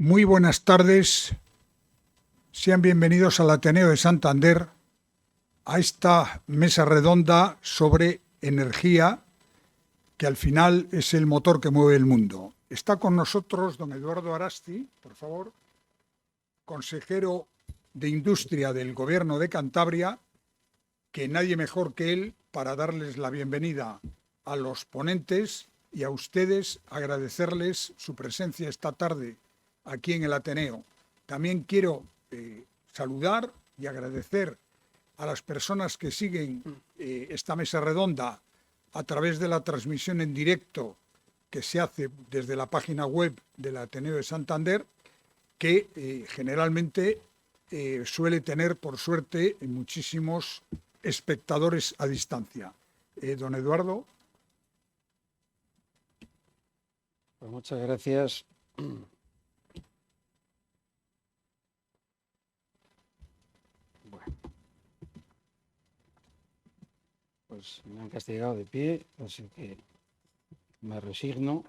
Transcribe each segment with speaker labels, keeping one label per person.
Speaker 1: Muy buenas tardes, sean bienvenidos al Ateneo de Santander, a esta mesa redonda sobre energía, que al final es el motor que mueve el mundo. Está con nosotros don Eduardo Arasti, por favor, consejero de Industria del Gobierno de Cantabria, que nadie mejor que él para darles la bienvenida a los ponentes y a ustedes, agradecerles su presencia esta tarde aquí en el Ateneo. También quiero saludar y agradecer a las personas que siguen esta mesa redonda a través de la transmisión en directo que se hace desde la página web del Ateneo de Santander, que generalmente suele tener, por suerte, muchísimos espectadores a distancia. Don Eduardo.
Speaker 2: Pues muchas gracias. Bueno, pues me han castigado de pie, así que me resigno.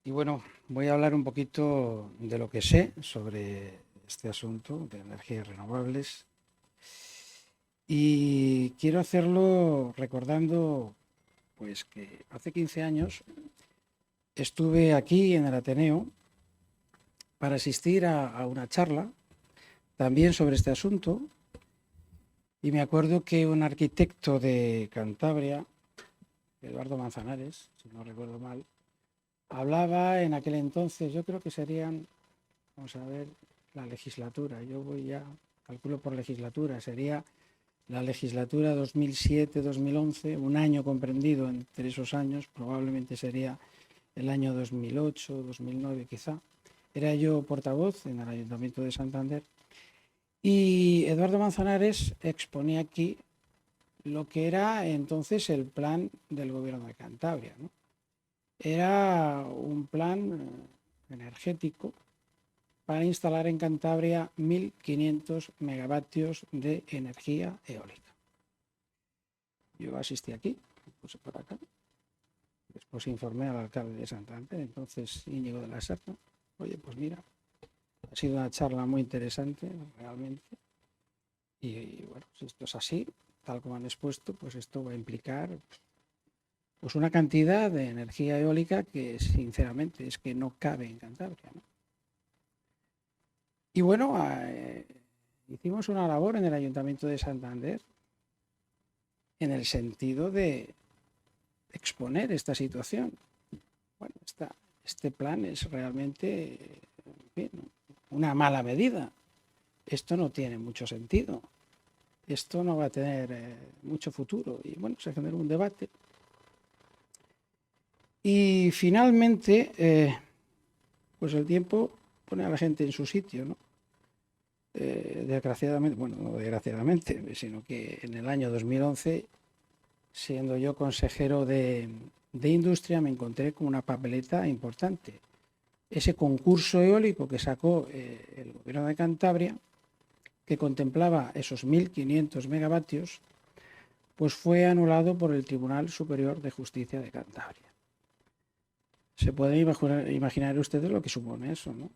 Speaker 2: Y bueno, voy a hablar un poquito de lo que sé sobre este asunto de energías renovables. Y quiero hacerlo recordando pues que hace 15 años estuve aquí en el Ateneo para asistir a una charla también sobre este asunto, y me acuerdo que un arquitecto de Cantabria, Eduardo Manzanares, si no recuerdo mal, hablaba en aquel entonces, yo creo que serían, vamos a ver, la legislatura, yo voy ya, calculo por legislatura, sería la legislatura 2007-2011, un año comprendido entre esos años, probablemente sería el año 2008, 2009 quizá. Era yo portavoz en el Ayuntamiento de Santander y Eduardo Manzanares exponía aquí lo que era entonces el plan del Gobierno de Cantabria, ¿no? Era un plan energético para instalar en Cantabria 1.500 megavatios de energía eólica. Yo asistí aquí, me puse por acá, después informé al alcalde de Santander, entonces Íñigo de la Serna. Oye, pues mira, ha sido una charla muy interesante, realmente, y bueno, si esto es así, tal como han expuesto, pues esto va a implicar pues una cantidad de energía eólica que sinceramente es que no cabe en Cantabria, ¿no? Y bueno, hicimos una labor en el Ayuntamiento de Santander en el sentido de exponer esta situación. Bueno, este plan es realmente bien, una mala medida. Esto no tiene mucho sentido. Esto no va a tener mucho futuro. Y bueno, se generó un debate. Y finalmente, pues el tiempo pone a la gente en su sitio, ¿no? Desgraciadamente, bueno, no desgraciadamente, sino que en el año 2011, siendo yo consejero de Industria, me encontré con una papeleta importante. Ese concurso eólico que sacó el Gobierno de Cantabria, que contemplaba esos 1.500 megavatios, pues fue anulado por el Tribunal Superior de Justicia de Cantabria. Se pueden imaginar ustedes lo que supone eso, ¿no?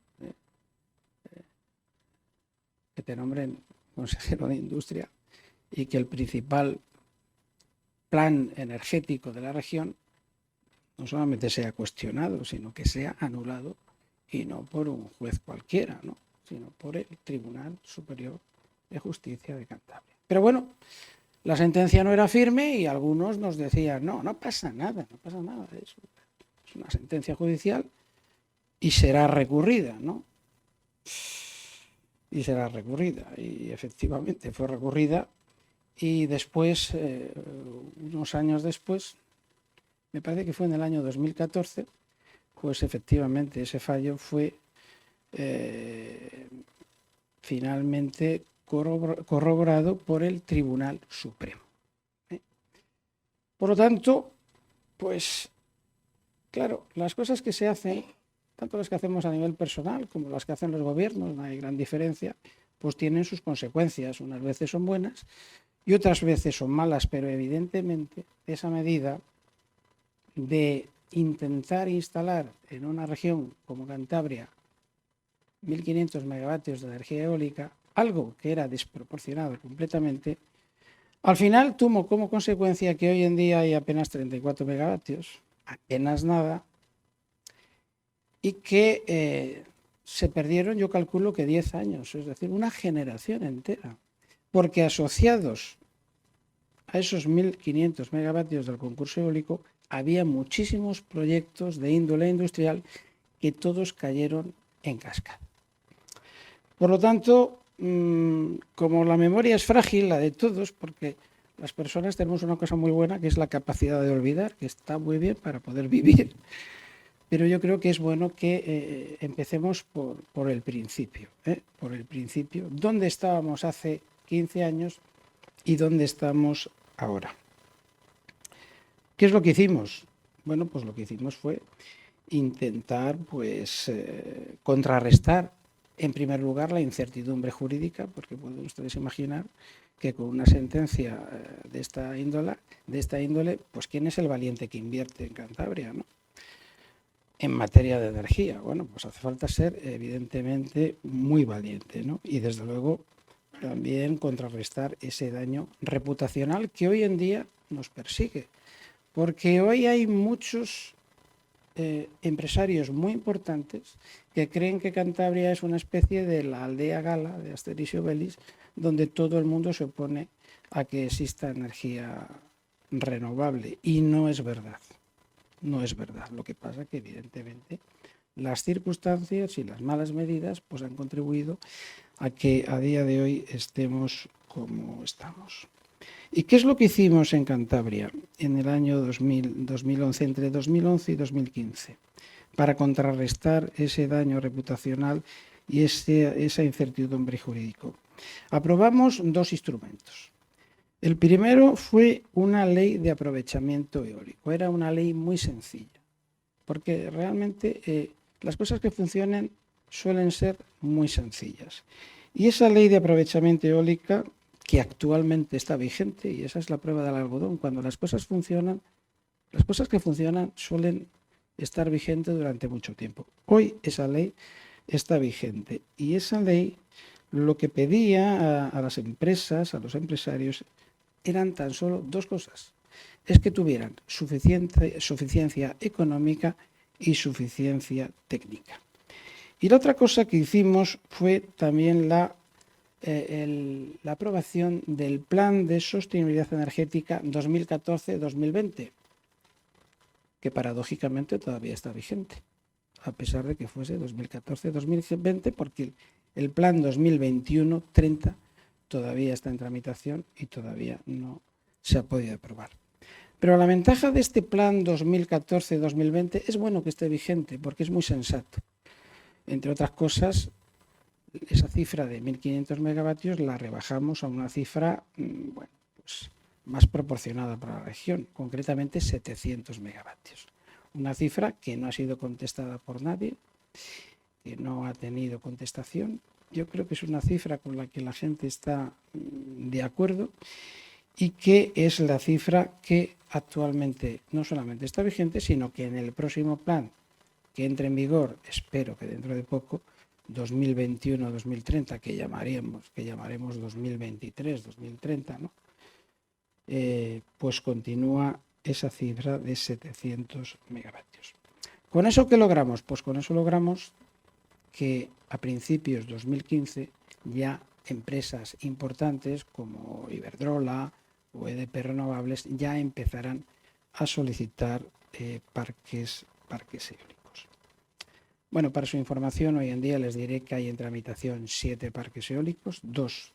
Speaker 2: Que te nombren consejero de Industria y que el principal plan energético de la región no solamente sea cuestionado, sino que sea anulado, y no por un juez cualquiera, ¿no?, sino por el Tribunal Superior de Justicia de Cantabria. Pero bueno, la sentencia no era firme y algunos nos decían, no pasa nada, es una sentencia judicial y será recurrida, ¿no? Y será recurrida, y efectivamente fue recurrida, y después, unos años después, me parece que fue en el año 2014, pues efectivamente ese fallo fue finalmente corroborado por el Tribunal Supremo. Por lo tanto, pues claro, las cosas que se hacen, tanto las que hacemos a nivel personal como las que hacen los gobiernos, no hay gran diferencia, pues tienen sus consecuencias. Unas veces son buenas y otras veces son malas, pero evidentemente esa medida de intentar instalar en una región como Cantabria 1.500 megavatios de energía eólica, algo que era desproporcionado completamente, al final tuvo como consecuencia que hoy en día hay apenas 34 megavatios, apenas nada, y que se perdieron, yo calculo que 10 años, es decir, una generación entera, porque asociados a esos 1.500 megavatios del concurso eólico había muchísimos proyectos de índole industrial que todos cayeron en cascada. Por lo tanto, como la memoria es frágil, la de todos, porque las personas tenemos una cosa muy buena, que es la capacidad de olvidar, que está muy bien para poder vivir, pero yo creo que es bueno que empecemos por el principio, por el principio. ¿Dónde estábamos hace 15 años y dónde estamos ahora? ¿Qué es lo que hicimos? Bueno, pues lo que hicimos fue intentar contrarrestar, en primer lugar, la incertidumbre jurídica, porque pueden ustedes imaginar que con una sentencia de esta índole, pues ¿quién es el valiente que invierte en Cantabria, ¿no?, en materia de energía? Bueno, pues hace falta ser evidentemente muy valiente, ¿no? Y desde luego también contrarrestar ese daño reputacional que hoy en día nos persigue, porque hoy hay muchos empresarios muy importantes que creen que Cantabria es una especie de la aldea gala de Asterix y Obelix, donde todo el mundo se opone a que exista energía renovable, y no es verdad. No es verdad. Lo que pasa es que evidentemente las circunstancias y las malas medidas pues han contribuido a que a día de hoy estemos como estamos. ¿Y qué es lo que hicimos en Cantabria en el año 2011, entre 2011 y 2015, para contrarrestar ese daño reputacional y esa incertidumbre jurídica? Aprobamos dos instrumentos. El primero fue una ley de aprovechamiento eólico. Era una ley muy sencilla, porque realmente las cosas que funcionan suelen ser muy sencillas. Y esa ley de aprovechamiento eólica, que actualmente está vigente, y esa es la prueba del algodón, cuando las cosas funcionan, las cosas que funcionan suelen estar vigentes durante mucho tiempo. Hoy esa ley está vigente, y esa ley lo que pedía a las empresas, a los empresarios, eran tan solo dos cosas: es que tuvieran suficiencia económica y suficiencia técnica. Y la otra cosa que hicimos fue también la aprobación del Plan de Sostenibilidad Energética 2014-2020, que paradójicamente todavía está vigente, a pesar de que fuese 2014-2020, porque el Plan 2021-30 todavía está en tramitación y todavía no se ha podido aprobar. Pero la ventaja de este plan 2014-2020 es bueno que esté vigente, porque es muy sensato. Entre otras cosas, esa cifra de 1.500 megavatios la rebajamos a una cifra pues más proporcionada para la región, concretamente 700 megavatios. Una cifra que no ha sido contestada por nadie, que no ha tenido contestación. Yo creo que es una cifra con la que la gente está de acuerdo, y que es la cifra que actualmente no solamente está vigente, sino que en el próximo plan que entre en vigor, espero que dentro de poco, 2021-2030, que llamaremos 2023-2030, ¿no? Pues continúa esa cifra de 700 megavatios. ¿Con eso qué logramos? Pues con eso logramos que a principios de 2015 ya empresas importantes como Iberdrola o EDP Renovables ya empezarán a solicitar parques eólicos. Bueno, para su información, hoy en día les diré que hay en tramitación 7 parques eólicos, 2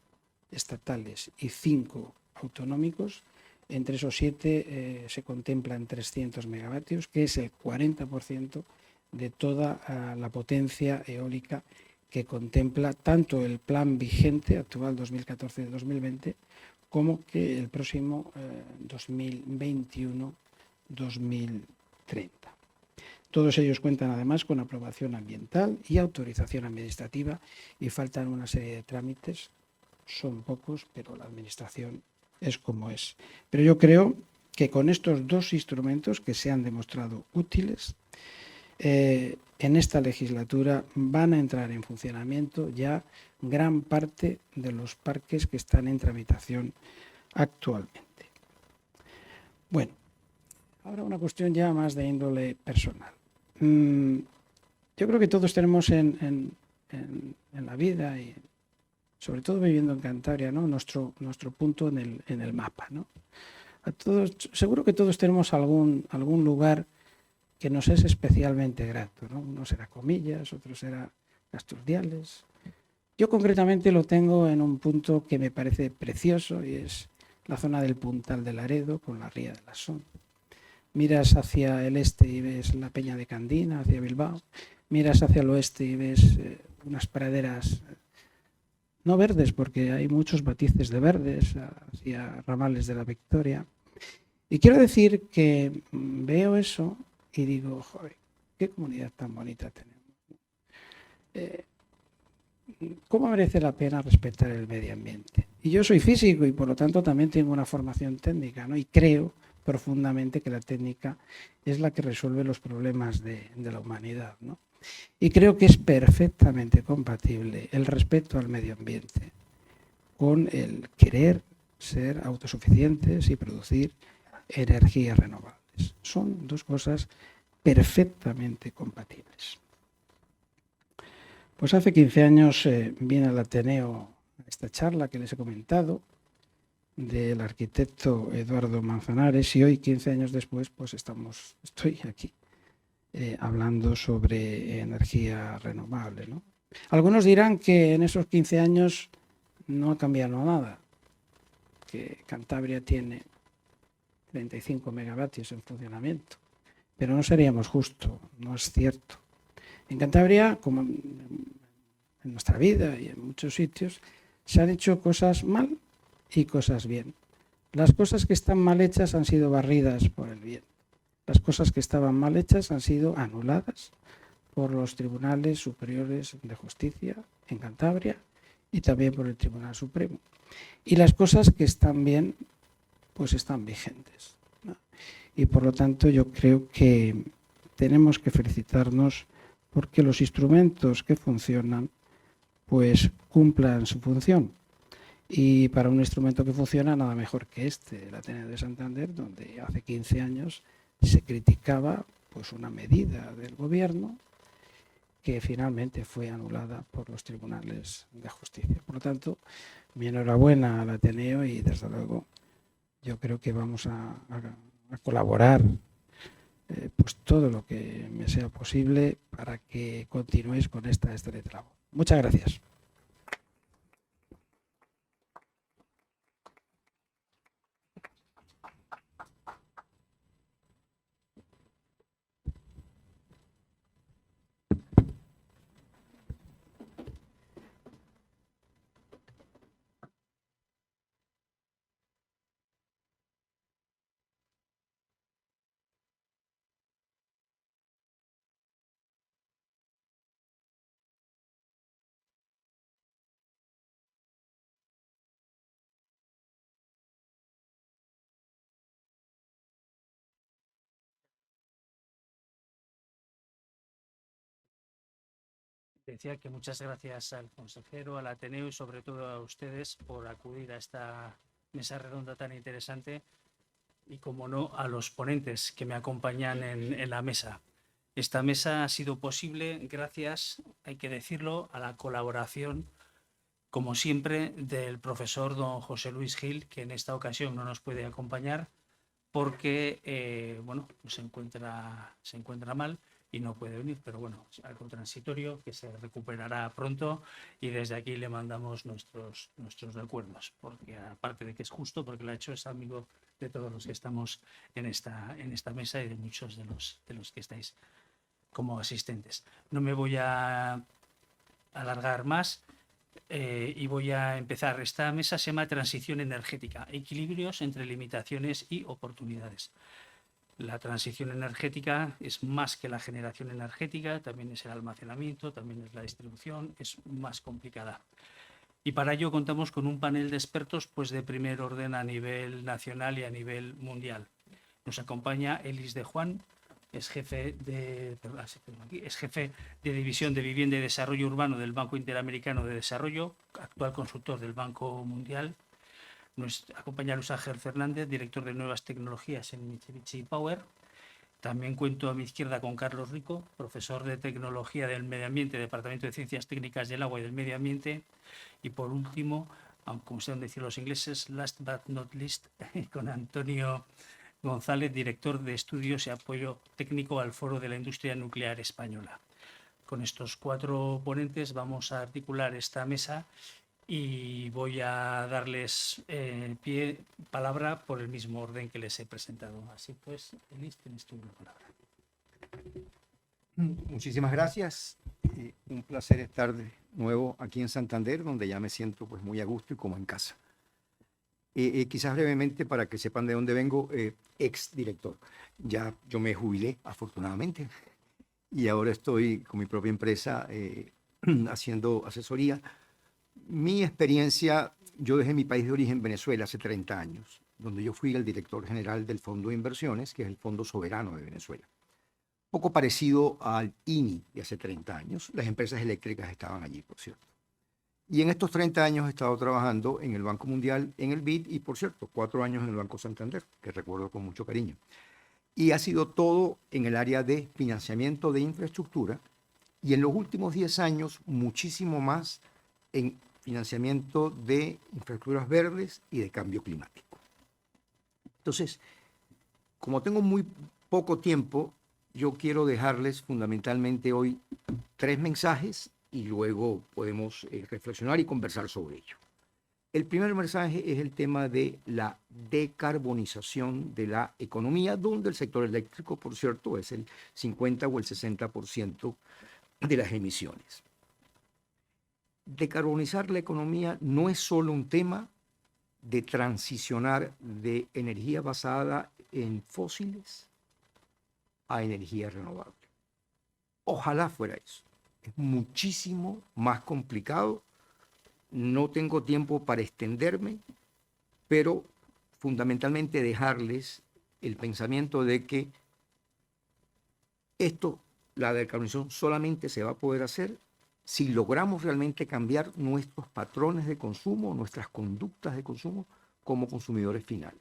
Speaker 2: estatales y 5 autonómicos. Entre esos 7 se contemplan 300 megavatios, que es el 40% de toda la potencia eólica que contempla tanto el plan vigente actual 2014-2020 como que el próximo 2021-2030. Todos ellos cuentan además con aprobación ambiental y autorización administrativa, y faltan una serie de trámites. Son pocos, pero la administración es como es. Pero yo creo que con estos dos instrumentos que se han demostrado útiles, en esta legislatura van a entrar en funcionamiento ya gran parte de los parques que están en tramitación actualmente. Bueno, ahora una cuestión ya más de índole personal. Yo creo que todos tenemos en la vida, y sobre todo viviendo en Cantabria, ¿no?, nuestro punto en el mapa, ¿no? Seguro que todos tenemos algún lugar que nos es especialmente grato, ¿no? Uno será Comillas, otro será Casturdiales. Yo concretamente lo tengo en un punto que me parece precioso, y es la zona del Puntal de Laredo con la ría de la Son. Miras hacia el este y ves la Peña de Candina, hacia Bilbao. Miras hacia el oeste y ves unas praderas no verdes, porque hay muchos matices de verdes hacia ramales de la Victoria. Y quiero decir que veo eso y digo, joder, qué comunidad tan bonita tenemos. ¿Cómo merece la pena respetar el medio ambiente? Y yo soy físico y por lo tanto también tengo una formación técnica, ¿no? Y creo profundamente que la técnica es la que resuelve los problemas de la humanidad, ¿no? Y creo que es perfectamente compatible el respeto al medio ambiente con el querer ser autosuficientes y producir energías renovables. Son dos cosas perfectamente compatibles. Pues hace 15 años vine al Ateneo a esta charla que les he comentado del arquitecto Eduardo Manzanares, y hoy, 15 años después, pues estoy aquí hablando sobre energía renovable, ¿no? Algunos dirán que en esos 15 años no ha cambiado nada, que Cantabria tiene 35 megavatios en funcionamiento, pero no seríamos justos, no es cierto. En Cantabria, como en nuestra vida y en muchos sitios, se han hecho cosas mal y cosas bien. Las cosas que están mal hechas han sido barridas por el bien. Las cosas que estaban mal hechas han sido anuladas por los tribunales superiores de justicia en Cantabria y también por el Tribunal Supremo. Y las cosas que están bien, pues están vigentes, ¿no? Y por lo tanto yo creo que tenemos que felicitarnos porque los instrumentos que funcionan pues cumplan su función. Y para un instrumento que funciona, nada mejor que el Ateneo de Santander, donde hace 15 años se criticaba pues una medida del gobierno que finalmente fue anulada por los tribunales de justicia. Por lo tanto, mi enhorabuena al Ateneo, y desde luego yo creo que vamos a colaborar pues todo lo que me sea posible para que continuéis con esta excelente labor. Muchas gracias.
Speaker 3: Decía que muchas gracias al consejero, al Ateneo y sobre todo a ustedes por acudir a esta mesa redonda tan interesante y, como no, a los ponentes que me acompañan en la mesa. Esta mesa ha sido posible gracias, hay que decirlo, a la colaboración, como siempre, del profesor don José Luis Gil, que en esta ocasión no nos puede acompañar porque bueno, pues se encuentra mal y no puede venir, pero bueno, algo transitorio que se recuperará pronto, y desde aquí le mandamos nuestros recuerdos, porque aparte de que es justo, porque lo ha hecho, es amigo de todos los que estamos en esta mesa y de muchos de los que estáis como asistentes. No me voy a alargar más y voy a empezar. Esta mesa se llama Transición Energética, equilibrios entre limitaciones y oportunidades. La transición energética es más que la generación energética, también es el almacenamiento, también es la distribución, es más complicada. Y para ello contamos con un panel de expertos pues de primer orden a nivel nacional y a nivel mundial. Nos acompaña Elis de Juan, es jefe de División de Vivienda y Desarrollo Urbano del Banco Interamericano de Desarrollo, actual consultor del Banco Mundial. Nos acompaña Luis Ángel Fernández, director de Nuevas Tecnologías en Mitsubishi Power. También cuento a mi izquierda con Carlos Rico, profesor de Tecnología del Medio Ambiente, Departamento de Ciencias Técnicas del Agua y del Medio Ambiente. Y por último, como se han dicho los ingleses, last but not least, con Antonio González, director de Estudios y Apoyo Técnico al Foro de la Industria Nuclear Española. Con estos 4 ponentes vamos a articular esta mesa y voy a darles palabra por el mismo orden que les he presentado. Así pues, Elis, tienes tú la palabra.
Speaker 4: Muchísimas gracias. Un placer estar de nuevo aquí en Santander, donde ya me siento pues muy a gusto y como en casa. Quizás brevemente, para que sepan de dónde vengo, ex director. Ya yo me jubilé, afortunadamente, y ahora estoy con mi propia empresa haciendo asesoría. Mi experiencia, yo dejé mi país de origen, Venezuela, hace 30 años, donde yo fui el director general del Fondo de Inversiones, que es el Fondo Soberano de Venezuela. Poco parecido al INI de hace 30 años. Las empresas eléctricas estaban allí, por cierto. Y en estos 30 años he estado trabajando en el Banco Mundial, en el BID, y por cierto, 4 años en el Banco Santander, que recuerdo con mucho cariño. Y ha sido todo en el área de financiamiento de infraestructura, y en los últimos 10 años muchísimo más en financiamiento de infraestructuras verdes y de cambio climático. Entonces, como tengo muy poco tiempo, yo quiero dejarles fundamentalmente hoy 3 mensajes y luego podemos reflexionar y conversar sobre ello. El primer mensaje es el tema de la decarbonización de la economía, donde el sector eléctrico, por cierto, es el 50 o el 60% de las emisiones. Decarbonizar la economía no es solo un tema de transicionar de energía basada en fósiles a energía renovable. Ojalá fuera eso. Es muchísimo más complicado. No tengo tiempo para extenderme, pero fundamentalmente dejarles el pensamiento de que la decarbonización solamente se va a poder hacer si logramos realmente cambiar nuestros patrones de consumo, nuestras conductas de consumo como consumidores finales.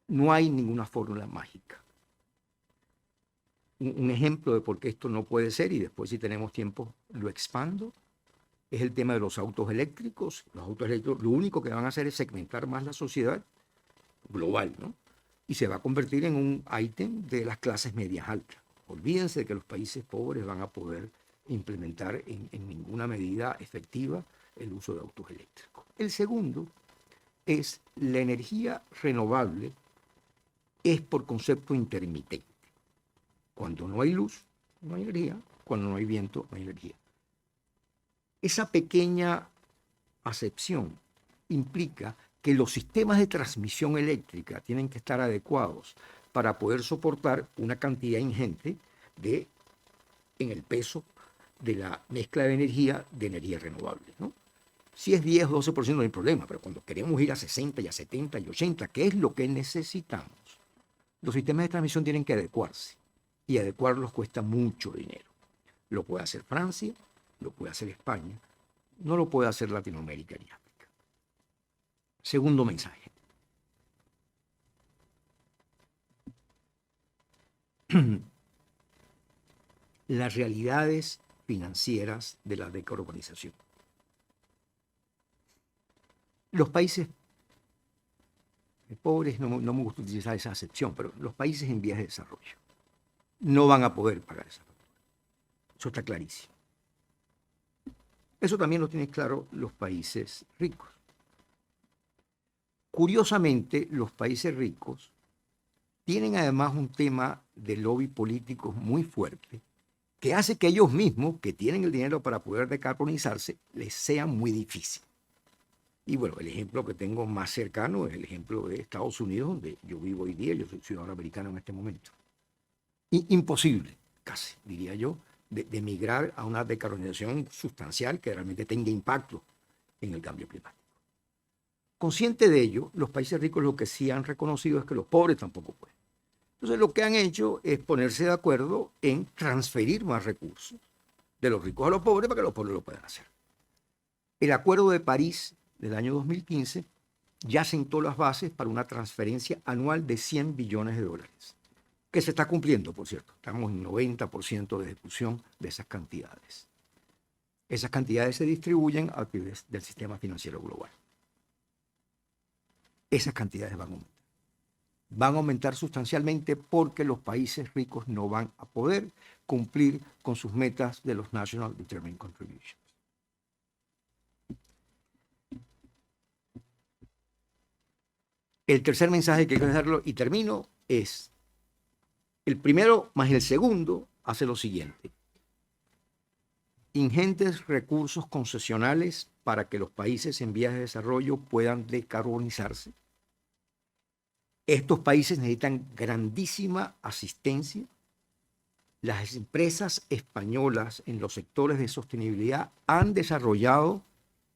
Speaker 4: No hay ninguna fórmula mágica. Un ejemplo de por qué esto no puede ser, y después si tenemos tiempo lo expando, es el tema de los autos eléctricos. Los autos eléctricos lo único que van a hacer es segmentar más la sociedad global, ¿no? Y se va a convertir en un ítem de las clases medias altas. Olvídense de que los países pobres van a poder implementar en ninguna medida efectiva el uso de autos eléctricos. El segundo es la energía renovable, es por concepto intermitente. Cuando no hay luz, no hay energía. Cuando no hay viento, no hay energía. Esa pequeña acepción implica que los sistemas de transmisión eléctrica tienen que estar adecuados para poder soportar una cantidad ingente en el peso de la mezcla de energía renovable, ¿no? Si es 10 o 12% no hay problema, pero cuando queremos ir a 60 y a 70 y 80, ¿qué es lo que necesitamos? Los sistemas de transmisión tienen que adecuarse, y adecuarlos cuesta mucho dinero. Lo puede hacer Francia, lo puede hacer España, no lo puede hacer Latinoamérica ni África. Segundo mensaje. Las realidades financieras de la decarbonización. Los países pobres, no me gusta utilizar esa acepción, pero los países en vías de desarrollo no van a poder pagar esa factura. Eso está clarísimo. Eso también lo tienen claro los países ricos. Curiosamente, los países ricos tienen además un tema de lobby político muy fuerte que hace que ellos mismos, que tienen el dinero para poder decarbonizarse, les sea muy difícil. Y bueno, el ejemplo que tengo más cercano es el ejemplo de Estados Unidos, donde yo vivo hoy día, yo soy ciudadano americano en este momento. Imposible, casi, diría yo, de migrar a una decarbonización sustancial que realmente tenga impacto en el cambio climático. Consciente de ello, los países ricos lo que sí han reconocido es que los pobres tampoco pueden. Entonces lo que han hecho es ponerse de acuerdo en transferir más recursos de los ricos a los pobres para que los pobres lo puedan hacer. El Acuerdo de París del año 2015 ya sentó las bases para una transferencia anual de 100 billones de dólares, que se está cumpliendo, por cierto. Estamos en 90% de ejecución de esas cantidades. Esas cantidades se distribuyen a través del sistema financiero global. Esas cantidades van a aumentar. Van a aumentar sustancialmente porque los países ricos no van a poder cumplir con sus metas de los National Determined Contributions. El tercer mensaje que quiero dejarlo, y termino, es el primero más el segundo hace lo siguiente. Ingentes recursos concesionales para que los países en vías de desarrollo puedan decarbonizarse. Estos países necesitan grandísima asistencia. Las empresas españolas en los sectores de sostenibilidad han desarrollado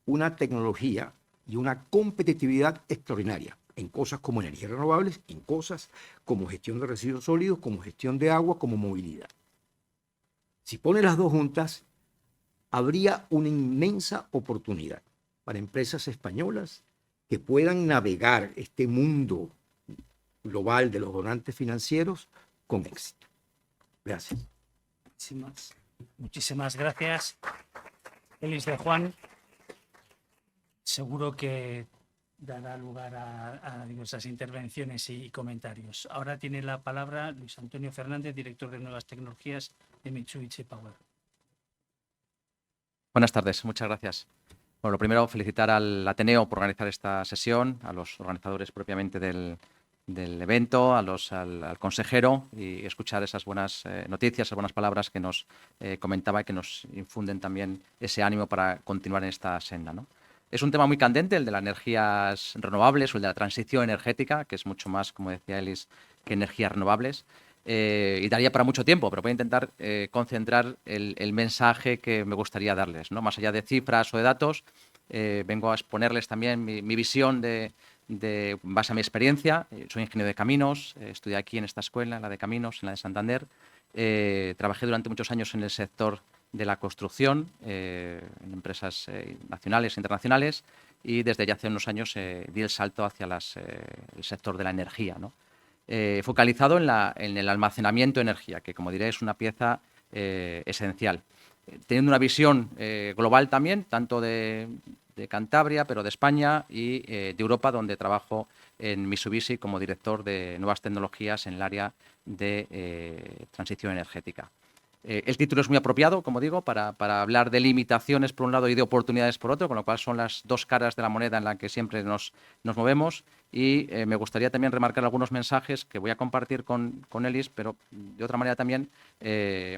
Speaker 4: una tecnología y una competitividad extraordinaria en cosas como energías renovables, en cosas como gestión de residuos sólidos, como gestión de agua, como movilidad. Si ponen las dos juntas, habría una inmensa oportunidad para empresas españolas que puedan navegar este mundo global de los donantes financieros con éxito. Gracias.
Speaker 3: Muchísimas gracias, Elis de Juan. Seguro que dará lugar a diversas intervenciones y comentarios. Ahora tiene la palabra Luis Antonio Fernández, director de Nuevas Tecnologías de Mitsubishi Power.
Speaker 5: Buenas tardes, muchas gracias. Bueno, lo primero, felicitar al Ateneo por organizar esta sesión, a los organizadores propiamente del evento, al consejero, y escuchar esas buenas noticias, esas buenas palabras que nos comentaba y que nos infunden también ese ánimo para continuar en esta senda, ¿no? Es un tema muy candente, el de las energías renovables o el de la transición energética, que es mucho más, como decía Elis, que energías renovables. Y daría para mucho tiempo, pero voy a intentar concentrar el mensaje que me gustaría darles, ¿no? Más allá de cifras o de datos, vengo a exponerles también mi visión de base a mi experiencia. Soy ingeniero de caminos, estudié aquí en esta escuela, en la de Caminos, en la de Santander. Trabajé durante muchos años en el sector de la construcción, en empresas nacionales e internacionales, y desde ya hace unos años di el salto hacia el sector de la energía, ¿no? Focalizado en el almacenamiento de energía, que, como diré, es una pieza esencial. Teniendo una visión global también, tanto de Cantabria, pero de España y de Europa, donde trabajo en Mitsubishi como director de nuevas tecnologías en el área de transición energética. El título es muy apropiado, como digo, para hablar de limitaciones por un lado y de oportunidades por otro, con lo cual son las dos caras de la moneda en la que siempre nos movemos. Y me gustaría también remarcar algunos mensajes que voy a compartir con Elis, pero de otra manera también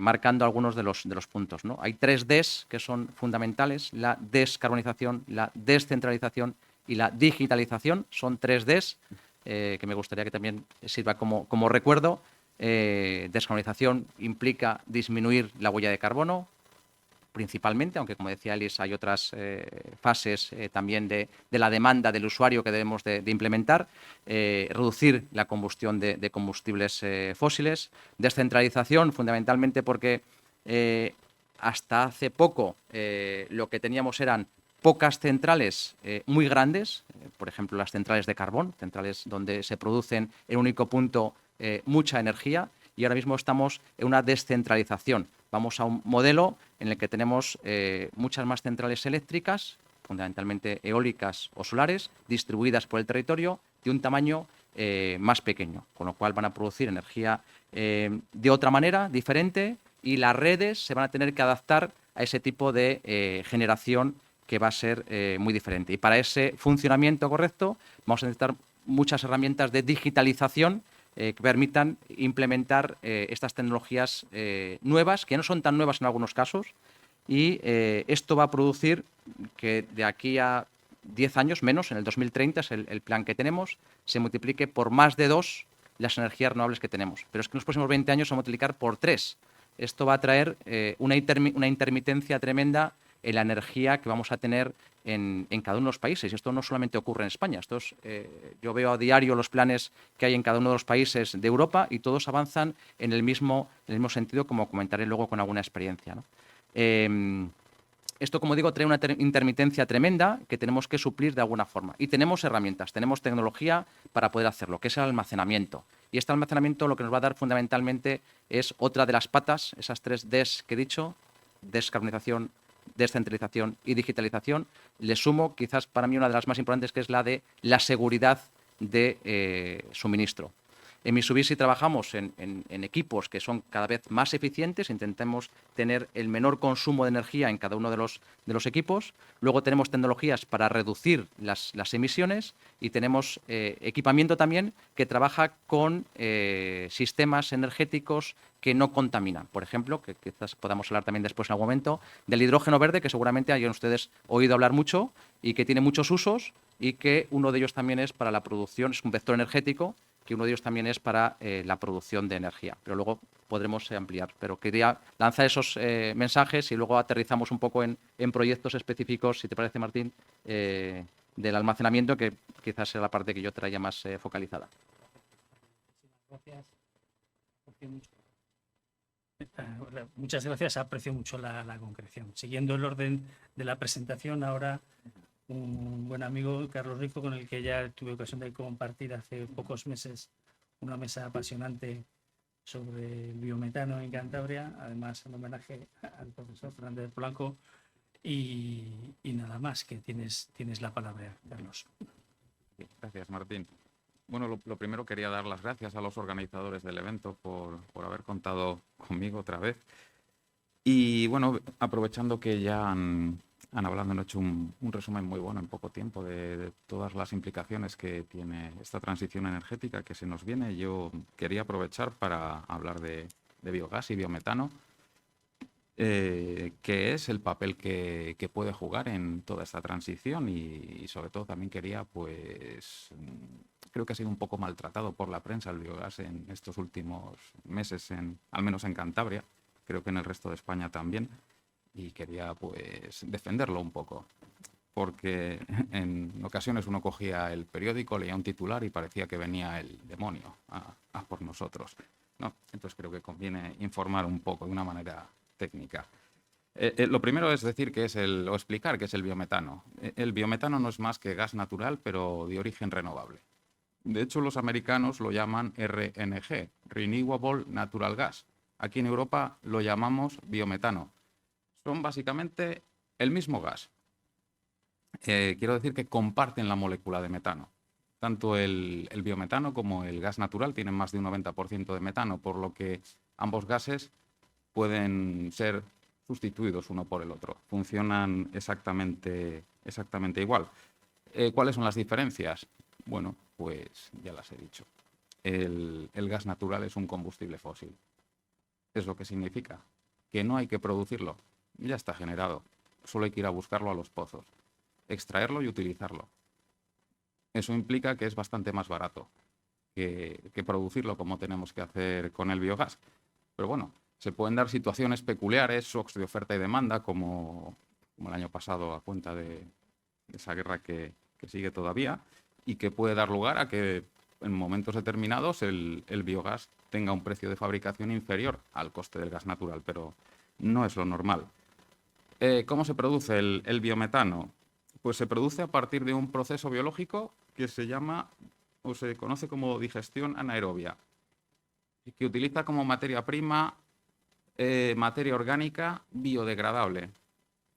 Speaker 5: marcando algunos de los puntos, ¿no? Hay 3 Ds que son fundamentales: la descarbonización, la descentralización y la digitalización. Son 3 Ds que me gustaría que también sirva como recuerdo. Descarbonización implica disminuir la huella de carbono, principalmente, aunque, como decía Elis, hay otras fases también de la demanda del usuario que debemos de implementar. Reducir la combustión de combustibles fósiles. Descentralización, fundamentalmente porque hasta hace poco lo que teníamos eran pocas centrales muy grandes, por ejemplo, las centrales de carbón, centrales donde se producen en un único punto mucha energía, y ahora mismo estamos en una descentralización. Vamos a un modelo en el que tenemos muchas más centrales eléctricas, fundamentalmente eólicas o solares, distribuidas por el territorio de un tamaño más pequeño, con lo cual van a producir energía de otra manera, diferente, y las redes se van a tener que adaptar a ese tipo de generación que va a ser muy diferente. Y para ese funcionamiento correcto vamos a necesitar muchas herramientas de digitalización que permitan implementar estas tecnologías nuevas, que no son tan nuevas en algunos casos, y esto va a producir que de aquí a 10 años, menos, en el 2030 es el plan que tenemos, se multiplique por más de 2 las energías renovables que tenemos. Pero es que en los próximos 20 años se va a multiplicar por 3. Esto va a traer una intermitencia tremenda en la energía que vamos a tener en cada uno de los países. Y esto no solamente ocurre en España. Yo veo a diario los planes que hay en cada uno de los países de Europa y todos avanzan en el mismo sentido, como comentaré luego con alguna experiencia, ¿no? Esto, como digo, trae una intermitencia tremenda que tenemos que suplir de alguna forma. Y tenemos herramientas, tenemos tecnología para poder hacerlo, que es el almacenamiento. Y este almacenamiento lo que nos va a dar fundamentalmente es otra de las patas, esas 3 Ds que he dicho: descarbonización, descentralización y digitalización. Le sumo, quizás para mí, una de las más importantes, que es la de la seguridad de suministro. En Mitsubishi trabajamos en equipos que son cada vez más eficientes, intentemos tener el menor consumo de energía en cada uno de los equipos. Luego tenemos tecnologías para reducir las emisiones y tenemos equipamiento también que trabaja con sistemas energéticos que no contaminan. Por ejemplo, que quizás podamos hablar también después en algún momento, del hidrógeno verde, que seguramente hayan ustedes oído hablar mucho y que tiene muchos usos, y que uno de ellos también es para la producción, es un vector energético, que uno de ellos también es para la producción de energía. Pero luego podremos ampliar. Pero quería lanzar esos mensajes y luego aterrizamos un poco en proyectos específicos, si te parece, Martín, del almacenamiento, que quizás sea la parte que yo traía más focalizada.
Speaker 3: Gracias. Muchas gracias, aprecio mucho la concreción. Siguiendo el orden de la presentación, ahora un buen amigo, Carlos Rico, con el que ya tuve ocasión de compartir hace pocos meses una mesa apasionante sobre el biometano en Cantabria, además en homenaje al profesor Fernández Polanco. Y nada más, que tienes la palabra, Carlos.
Speaker 6: Gracias, Martín. Bueno, lo primero, quería dar las gracias a los organizadores del evento por haber contado conmigo otra vez. Y bueno, aprovechando que ya han hablado, han hecho un resumen muy bueno en poco tiempo de todas las implicaciones que tiene esta transición energética que se nos viene. Yo quería aprovechar para hablar de biogás y biometano, que es el papel que puede jugar en toda esta transición, y sobre todo también quería, pues, creo que ha sido un poco maltratado por la prensa el biogás en estos últimos meses, al menos en Cantabria, creo que en el resto de España también. Y quería, pues, defenderlo un poco, porque en ocasiones uno cogía el periódico, leía un titular y parecía que venía el demonio a por nosotros, ¿no? Entonces creo que conviene informar un poco de una manera técnica. Lo primero es decir o explicar qué es el biometano. El biometano no es más que gas natural, pero de origen renovable. De hecho, los americanos lo llaman RNG, Renewable Natural Gas. Aquí en Europa lo llamamos biometano. Son básicamente el mismo gas. Quiero decir que comparten la molécula de metano. Tanto el biometano como el gas natural tienen más de un 90% de metano, por lo que ambos gases pueden ser sustituidos uno por el otro. Funcionan exactamente igual. ¿Cuáles son las diferencias? Bueno, pues ya las he dicho. El gas natural es un combustible fósil. Es lo que significa que no hay que producirlo. Ya está generado, solo hay que ir a buscarlo a los pozos, extraerlo y utilizarlo. Eso implica que es bastante más barato que producirlo, como tenemos que hacer con el biogás. Pero bueno, se pueden dar situaciones peculiares, shocks de oferta y demanda, como el año pasado, a cuenta de esa guerra que sigue todavía, y que puede dar lugar a que en momentos determinados el biogás tenga un precio de fabricación inferior al coste del gas natural, pero no es lo normal. ¿Cómo se produce el biometano? Pues se produce a partir de un proceso biológico que se llama, o se conoce como digestión anaerobia, y que utiliza como materia prima materia orgánica biodegradable.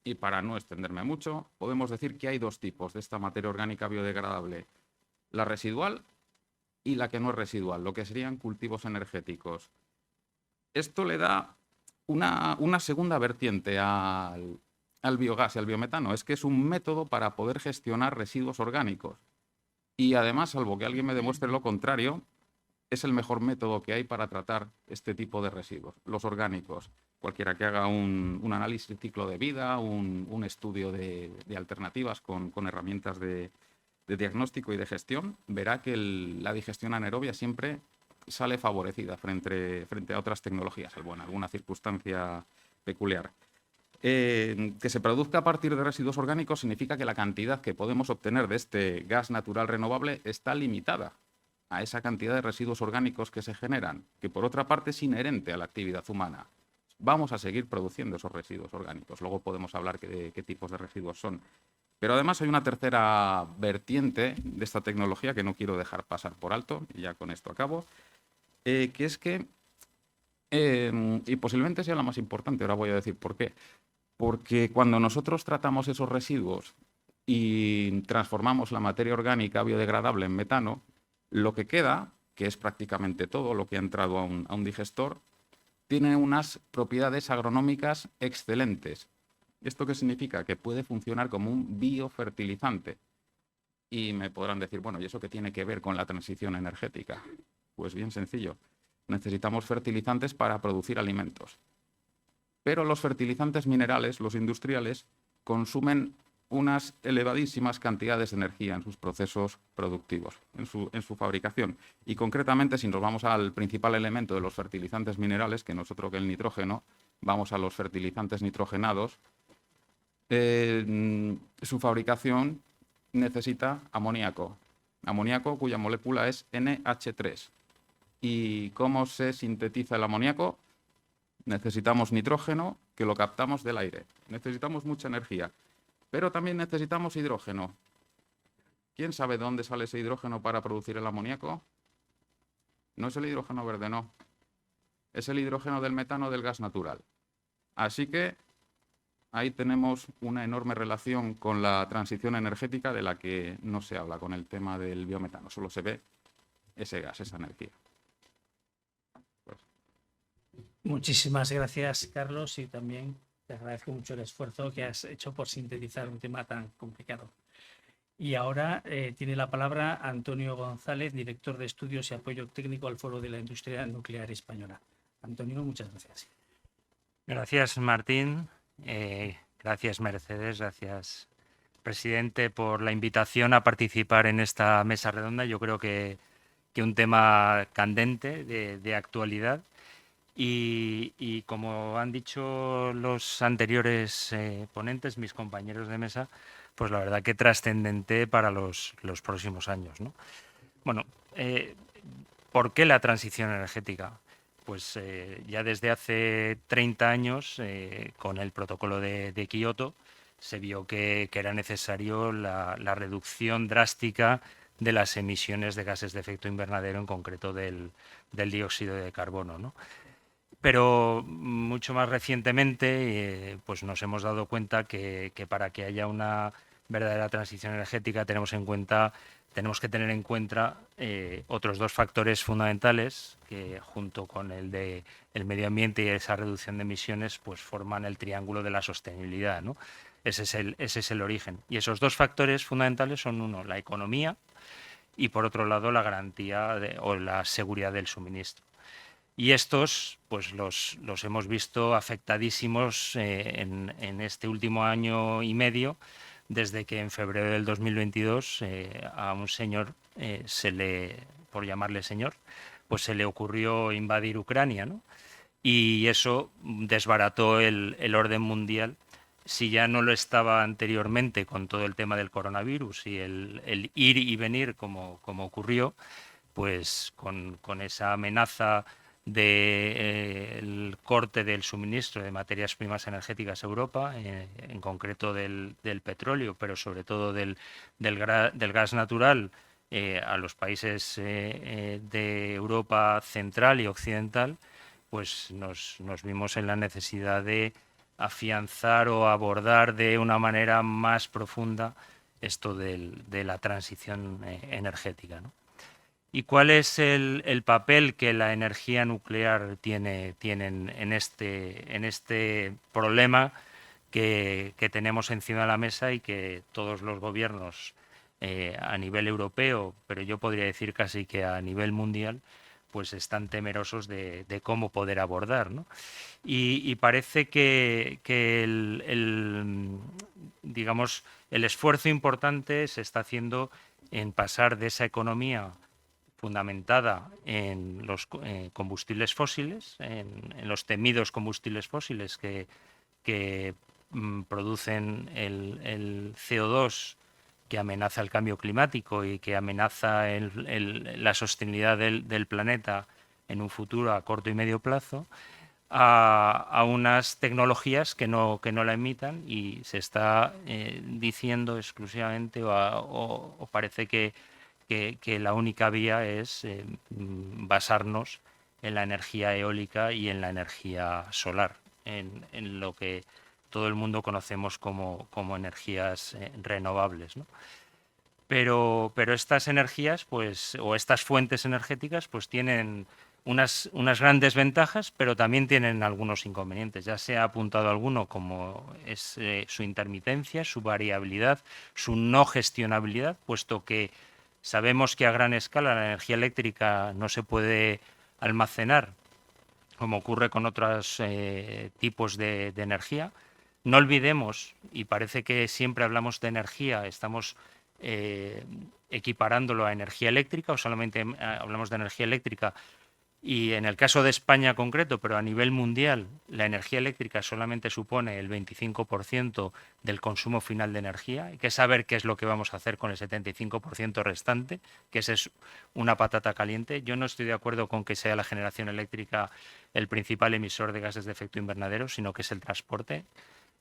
Speaker 6: Y para no extenderme mucho, podemos decir que hay 2 tipos de esta materia orgánica biodegradable: la residual y la que no es residual, lo que serían cultivos energéticos. Esto le da una segunda vertiente al biogás y al biometano, es que es un método para poder gestionar residuos orgánicos. Y además, salvo que alguien me demuestre lo contrario, es el mejor método que hay para tratar este tipo de residuos, los orgánicos. Cualquiera que haga un análisis de ciclo de vida, un estudio de alternativas con herramientas de diagnóstico y de gestión, verá que la digestión anaerobia siempre sale favorecida frente a otras tecnologías, salvo en alguna circunstancia peculiar. Que se produzca a partir de residuos orgánicos significa que la cantidad que podemos obtener de este gas natural renovable está limitada a esa cantidad de residuos orgánicos que se generan, que por otra parte es inherente a la actividad humana. Vamos a seguir produciendo esos residuos orgánicos. Luego podemos hablar de qué tipos de residuos son. Pero además hay una tercera vertiente de esta tecnología que no quiero dejar pasar por alto, y ya con esto acabo, que es que, y posiblemente sea la más importante, ahora voy a decir por qué, porque cuando nosotros tratamos esos residuos y transformamos la materia orgánica biodegradable en metano, lo que queda, que es prácticamente todo lo que ha entrado a un digestor, tiene unas propiedades agronómicas excelentes. ¿Esto qué significa? Que puede funcionar como un biofertilizante. Y me podrán decir, bueno, ¿y eso qué tiene que ver con la transición energética? Pues bien sencillo. Necesitamos fertilizantes para producir alimentos. Pero los fertilizantes minerales, los industriales, consumen unas elevadísimas cantidades de energía en sus procesos productivos, en su fabricación. Y concretamente, si nos vamos al principal elemento de los fertilizantes minerales, que no es otro que el nitrógeno, vamos a los fertilizantes nitrogenados, su fabricación necesita amoníaco. Amoníaco cuya molécula es NH3. ¿Y cómo se sintetiza el amoníaco? Necesitamos nitrógeno, que lo captamos del aire. Necesitamos mucha energía. Pero también necesitamos hidrógeno. ¿Quién sabe de dónde sale ese hidrógeno para producir el amoníaco? No es el hidrógeno verde, no. Es el hidrógeno del metano del gas natural. Así que ahí tenemos una enorme relación con la transición energética de la que no se habla con el tema del biometano. Solo se ve ese gas, esa energía.
Speaker 3: Muchísimas gracias, Carlos, y también te agradezco mucho el esfuerzo que has hecho por sintetizar un tema tan complicado. Y ahora tiene la palabra Antonio González, director de Estudios y Apoyo Técnico al Foro de la Industria Nuclear Española. Antonio, muchas gracias.
Speaker 7: Gracias, Martín. Gracias, Mercedes. Gracias, presidente, por la invitación a participar en esta mesa redonda. Yo creo que un tema candente de actualidad. Y como han dicho los anteriores ponentes, mis compañeros de mesa, pues la verdad que trascendente para los próximos años, ¿no? Bueno, ¿por qué la transición energética? Pues ya desde hace 30 años, con el protocolo de Kioto, se vio que era necesario la reducción drástica de las emisiones de gases de efecto invernadero, en concreto del dióxido de carbono, ¿no? Pero mucho más recientemente pues nos hemos dado cuenta que para que haya una verdadera transición energética tenemos que tener en cuenta otros dos factores fundamentales que, junto con el de el medio ambiente y esa reducción de emisiones, pues forman el triángulo de la sostenibilidad, ¿no? Ese es el origen. Y esos dos factores fundamentales son, uno, la economía, y por otro lado la garantía o la seguridad del suministro. Y estos pues los hemos visto afectadísimos en este último año y medio, desde que en febrero del 2022 a un señor, por llamarle señor, pues se le ocurrió invadir Ucrania, ¿no? Y eso desbarató el orden mundial. Si ya no lo estaba anteriormente con todo el tema del coronavirus y el ir y venir como ocurrió, pues con esa amenaza del corte del suministro de materias primas energéticas a Europa, en concreto del petróleo, pero sobre todo del gas natural a los países de Europa central y occidental, pues nos vimos en la necesidad de afianzar o abordar de una manera más profunda esto de la transición energética, ¿no? ¿Y cuál es el papel que la energía nuclear tiene en este problema que tenemos encima de la mesa y que todos los gobiernos a nivel europeo, pero yo podría decir casi que a nivel mundial, pues están temerosos de cómo poder abordar, ¿no? Y parece que digamos, el esfuerzo importante se está haciendo en pasar de esa economía fundamentada en los combustibles fósiles, en los temidos combustibles fósiles que producen el CO2 que amenaza el cambio climático y que amenaza la sostenibilidad del planeta en un futuro a corto y medio plazo, a unas tecnologías que no la emitan, y se está diciendo exclusivamente o parece que la única vía es basarnos en la energía eólica y en la energía solar, en lo que todo el mundo conocemos como energías renovables, ¿no? Pero estas energías, pues, o estas fuentes energéticas, pues tienen unas grandes ventajas, pero también tienen algunos inconvenientes. Ya se ha apuntado alguno, como es su intermitencia, su variabilidad, su no gestionabilidad, puesto que sabemos que a gran escala la energía eléctrica no se puede almacenar, como ocurre con otros tipos de energía. No olvidemos, y parece que siempre hablamos de energía, estamos equiparándolo a energía eléctrica, o solamente hablamos de energía eléctrica, y en el caso de España concreto, pero a nivel mundial, la energía eléctrica solamente supone el 25% del consumo final de energía. Hay que saber qué es lo que vamos a hacer con el 75% restante, que esa es una patata caliente. Yo no estoy de acuerdo con que sea la generación eléctrica el principal emisor de gases de efecto invernadero, sino que es el transporte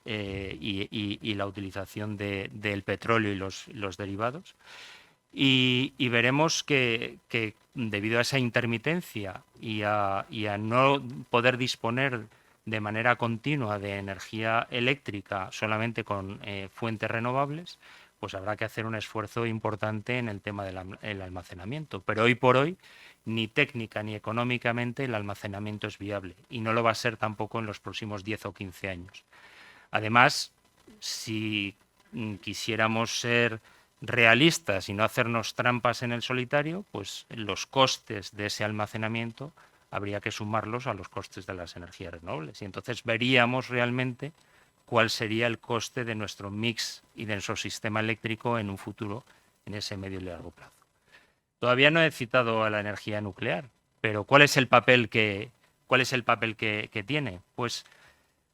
Speaker 7: y la utilización del petróleo y los derivados. Y veremos que debido a esa intermitencia y a no poder disponer de manera continua de energía eléctrica solamente con fuentes renovables, pues habrá que hacer un esfuerzo importante en el tema del almacenamiento. Pero hoy por hoy, ni técnica ni económicamente el almacenamiento es viable, y no lo va a ser tampoco en los próximos 10 o 15 años. Además, si quisiéramos ser realistas y no hacernos trampas en el solitario, pues los costes de ese almacenamiento habría que sumarlos a los costes de las energías renovables. Y entonces veríamos realmente cuál sería el coste de nuestro mix y de nuestro sistema eléctrico en un futuro, en ese medio y largo plazo. Todavía no he citado a la energía nuclear, pero ¿cuál es el papel que tiene? Pues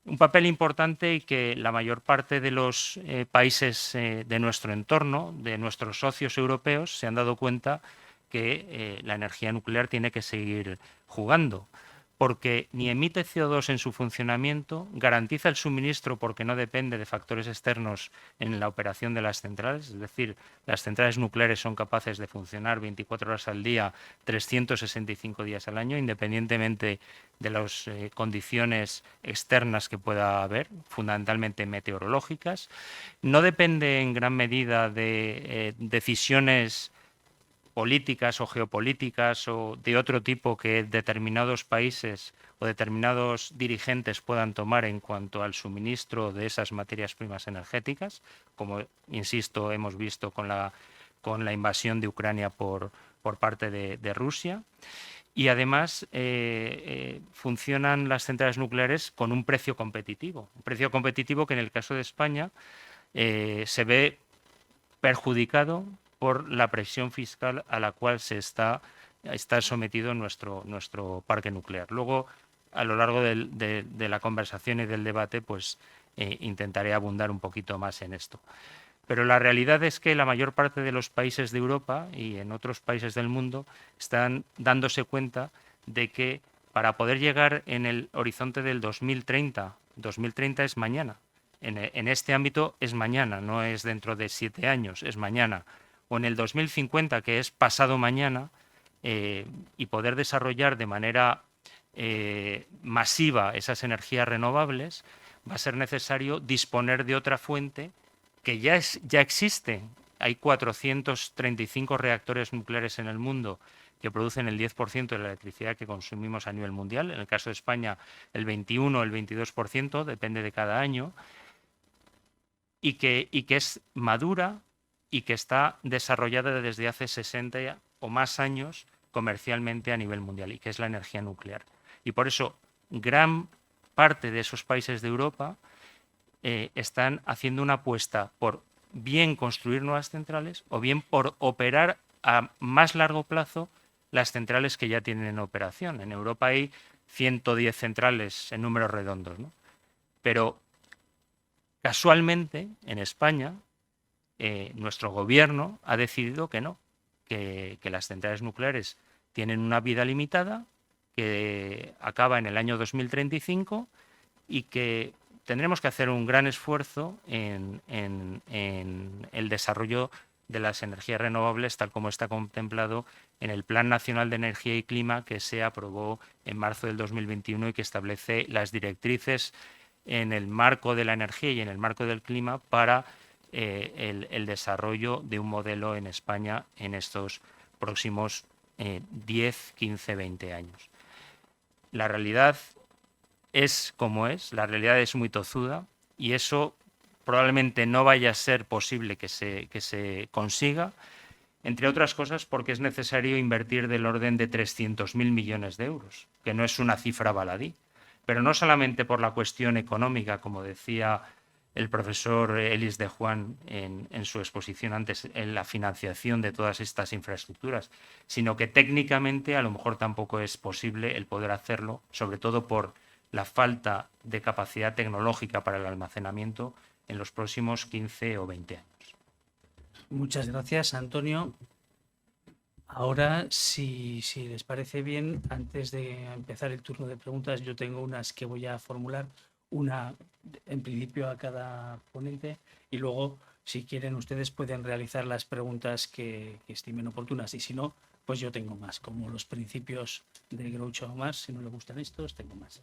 Speaker 7: un papel importante, y que la mayor parte de los países de nuestro entorno, de nuestros socios europeos, se han dado cuenta que la energía nuclear tiene que seguir jugando, porque ni emite CO2 en su funcionamiento, garantiza el suministro porque no depende de factores externos en la operación de las centrales, es decir, las centrales nucleares son capaces de funcionar 24 horas al día, 365 días al año, independientemente de las condiciones externas que pueda haber, fundamentalmente meteorológicas. No depende en gran medida de decisiones políticas o geopolíticas o de otro tipo que determinados países o determinados dirigentes puedan tomar en cuanto al suministro de esas materias primas energéticas, como, insisto, hemos visto con la invasión de Ucrania por parte de Rusia. Y además funcionan las centrales nucleares con un precio competitivo que en el caso de España se ve perjudicado por la presión fiscal a la cual está sometido nuestro parque nuclear. Luego, a lo largo de la conversación y del debate, pues intentaré abundar un poquito más en esto. Pero la realidad es que la mayor parte de los países de Europa y en otros países del mundo están dándose cuenta de que para poder llegar en el horizonte del 2030 es mañana. En este ámbito es mañana, no es dentro de 7 años, es mañana. O en el 2050, que es pasado mañana, y poder desarrollar de manera masiva esas energías renovables, va a ser necesario disponer de otra fuente que ya existe. Hay 435 reactores nucleares en el mundo que producen el 10% de la electricidad que consumimos a nivel mundial. En el caso de España, el 21 o el 22%, depende de cada año, y que es madura y que está desarrollada desde hace 60 o más años comercialmente a nivel mundial, y que es la energía nuclear. Y por eso gran parte de esos países de Europa están haciendo una apuesta por bien construir nuevas centrales o bien por operar a más largo plazo las centrales que ya tienen en operación. En Europa hay 110 centrales en números redondos, ¿no? Pero Casualmente, en España, nuestro gobierno ha decidido que no, que las centrales nucleares tienen una vida limitada, que acaba en el año 2035 y que tendremos que hacer un gran esfuerzo en el desarrollo de las energías renovables, tal como está contemplado en el Plan Nacional de Energía y Clima que se aprobó en marzo del 2021 y que establece las directrices en el marco de la energía y en el marco del clima para el desarrollo de un modelo en España en estos próximos 10, 15, 20 años. La realidad es como es, la realidad es muy tozuda y eso probablemente no vaya a ser posible que se consiga, entre otras cosas porque es necesario invertir del orden de 300.000 millones de euros, que no es una cifra baladí, pero no solamente por la cuestión económica, como decía el profesor Elis de Juan en su exposición antes, en la financiación de todas estas infraestructuras, sino que técnicamente a lo mejor tampoco es posible el poder hacerlo, sobre todo por la falta de capacidad tecnológica para el almacenamiento en los próximos 15 o 20 años.
Speaker 3: Muchas gracias, Antonio. Ahora, si les parece bien, antes de empezar el turno de preguntas, yo tengo unas que voy a formular, una en principio a cada ponente y luego, si quieren, ustedes pueden realizar las preguntas que estimen oportunas y si no, pues yo tengo más, como los principios de Groucho Marx, si no le gustan estos, tengo más.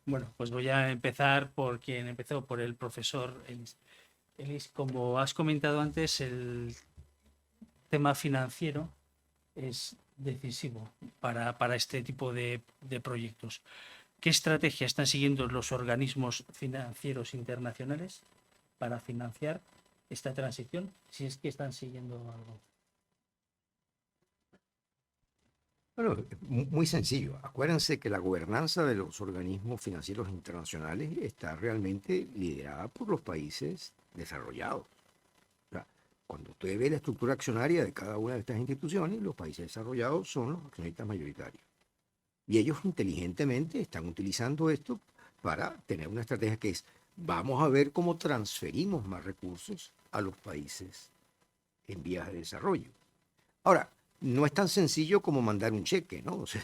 Speaker 3: Bueno, pues voy a empezar por quien empezó, por el profesor Elis. Elis, como has comentado antes, el tema financiero es decisivo para este tipo de proyectos. ¿Qué estrategia están siguiendo los organismos financieros internacionales para financiar esta transición? Si es que están siguiendo algo.
Speaker 4: Bueno, muy sencillo. Acuérdense que la gobernanza de los organismos financieros internacionales está realmente liderada por los países desarrollados. O sea, cuando usted ve la estructura accionaria de cada una de estas instituciones, los países desarrollados son los accionistas mayoritarios. Y ellos inteligentemente están utilizando esto para tener una estrategia que es, vamos a ver cómo transferimos más recursos a los países en vías de desarrollo. Ahora, no es tan sencillo como mandar un cheque, ¿no? O sea,